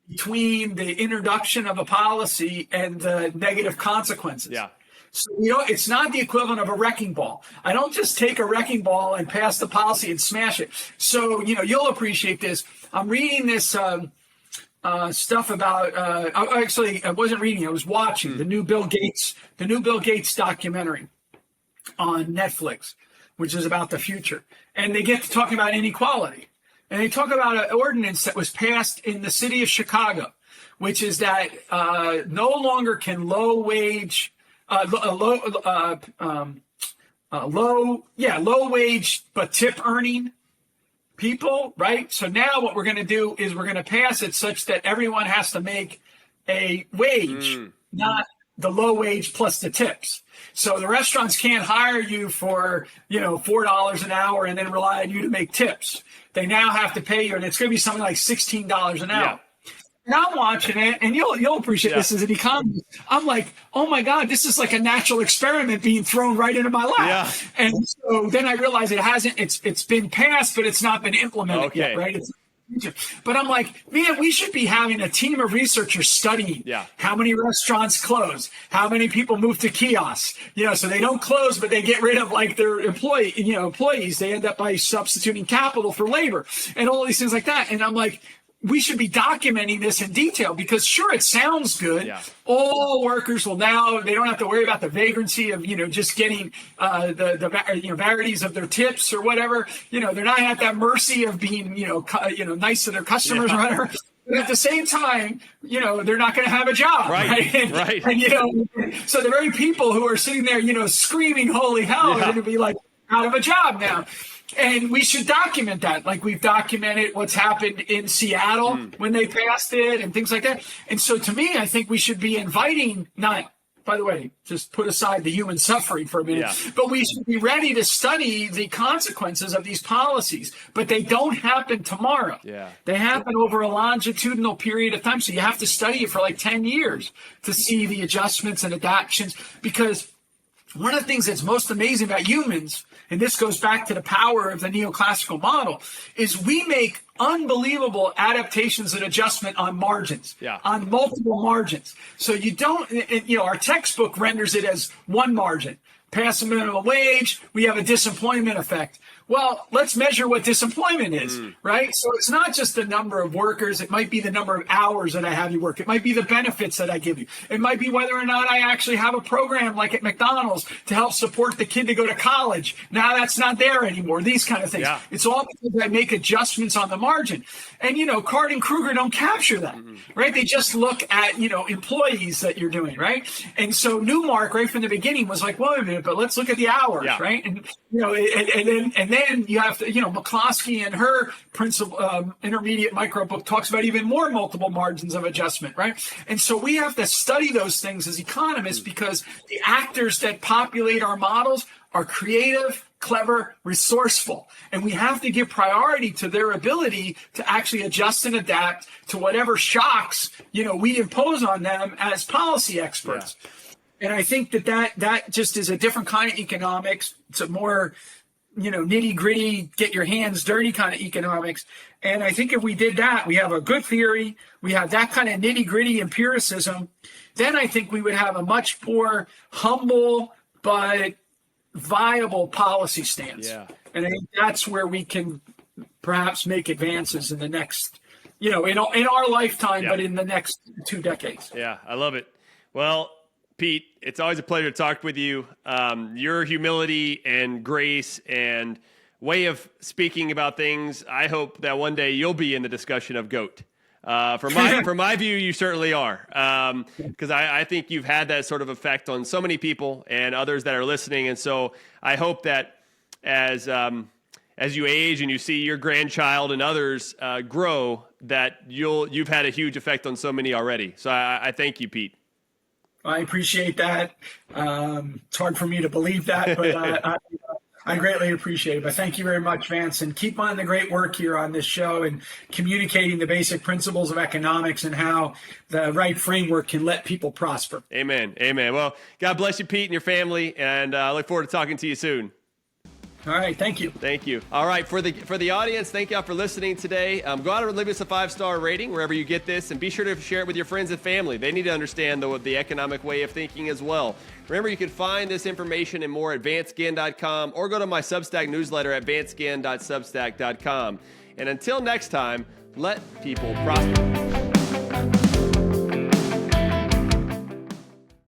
between the introduction of a policy and the negative consequences. Yeah. So, you know, it's not the equivalent of a wrecking ball. I don't just take a wrecking ball and pass the policy and smash it. So, you know, you'll appreciate this. I'm reading this stuff about, actually, I wasn't reading, I was watching the new Bill Gates documentary on Netflix, which is about the future. And they get to talking about inequality. And they talk about an ordinance that was passed in the city of Chicago, which is that no longer can low wage but tip earning people, right? So now what we're going to do is we're going to pass it such that everyone has to make a wage, not the low wage plus the tips. So the restaurants can't hire you for, you know, $4 an hour and then rely on you to make tips. They now have to pay you, and it's going to be something like $16 an hour. Yeah. And I'm watching it, and you'll appreciate this as an economist. I'm like, oh my God, this is like a natural experiment being thrown right into my lap. Yeah. And so then I realize it's been passed, but it's not been implemented yet, right? But I'm like, man, we should be having a team of researchers studying how many restaurants close, how many people move to kiosks, you know, so they don't close, but they get rid of like their employees. They end up by substituting capital for labor and all these things like that. And I'm like, we should be documenting this in detail, because sure, it sounds good. Yeah. All workers will now, they don't have to worry about the vagrancy of, just getting the varieties of their tips or whatever. They're not at that mercy of being, nice to their customers or whatever. But at the same time, they're not going to have a job. Right. Right. And, so the very people who are sitting there, screaming, holy hell, are going to be like out of a job now. And we should document that, like we've documented what's happened in Seattle when they passed it and things like that. And so to me, I think we should be inviting, by the way, just put aside the human suffering for a minute, but we should be ready to study the consequences of these policies. But they don't happen tomorrow. Yeah. They happen over a longitudinal period of time. So you have to study it for like 10 years to see the adjustments and adaptations, because one of the things that's most amazing about humans, and this goes back to the power of the neoclassical model, is we make unbelievable adaptations and adjustment on margins, on multiple margins. So you don't, our textbook renders it as one margin. Pass the minimum wage, we have a disemployment effect. Well, let's measure what disemployment is, right? So it's not just the number of workers. It might be the number of hours that I have you work. It might be the benefits that I give you. It might be whether or not I actually have a program like at McDonald's to help support the kid to go to college. Now that's not there anymore, these kind of things. Yeah. It's all because I make adjustments on the margin. And, Card and Kruger don't capture that, right? They just look at, employees that you're doing, right? And so Newmark right from the beginning was like, wait a minute, but let's look at the hours, right? And, and then you have to, McCloskey and her principal intermediate micro book talks about even more multiple margins of adjustment, right? And so we have to study those things as economists, because the actors that populate our models are creative, clever, resourceful. And we have to give priority to their ability to actually adjust and adapt to whatever shocks, we impose on them as policy experts. Yeah. And I think that just is a different kind of economics. It's a more, nitty gritty, get your hands dirty kind of economics. And I think if we did that, we have a good theory, we have that kind of nitty gritty empiricism, then I think we would have a much more humble but viable policy stance. Yeah. And I think that's where we can perhaps make advances in the next, in our lifetime, but in the next 2 decades. Yeah, I love it. Well, Pete, it's always a pleasure to talk with you. Your humility and grace and way of speaking about things, I hope that one day you'll be in the discussion of GOAT. From my view, you certainly are, because I think you've had that sort of effect on so many people and others that are listening. And so I hope that as you age and you see your grandchild and others grow, that you've had a huge effect on so many already. So I thank you, Pete. I appreciate that. It's hard for me to believe that, but I greatly appreciate it. But thank you very much, Vance, and keep on the great work here on this show and communicating the basic principles of economics and how the right framework can let people prosper. Amen. Amen. Well, God bless you, Pete, and your family, and I look forward to talking to you soon. All right. Thank you. Thank you. All right. For the audience, thank y'all for listening today. Go out and leave us a 5-star rating wherever you get this, and be sure to share it with your friends and family. They need to understand the economic way of thinking as well. Remember, you can find this information and more at vanceginn.com, or go to my Substack newsletter at vanceginn.substack.com. And until next time, let people prosper.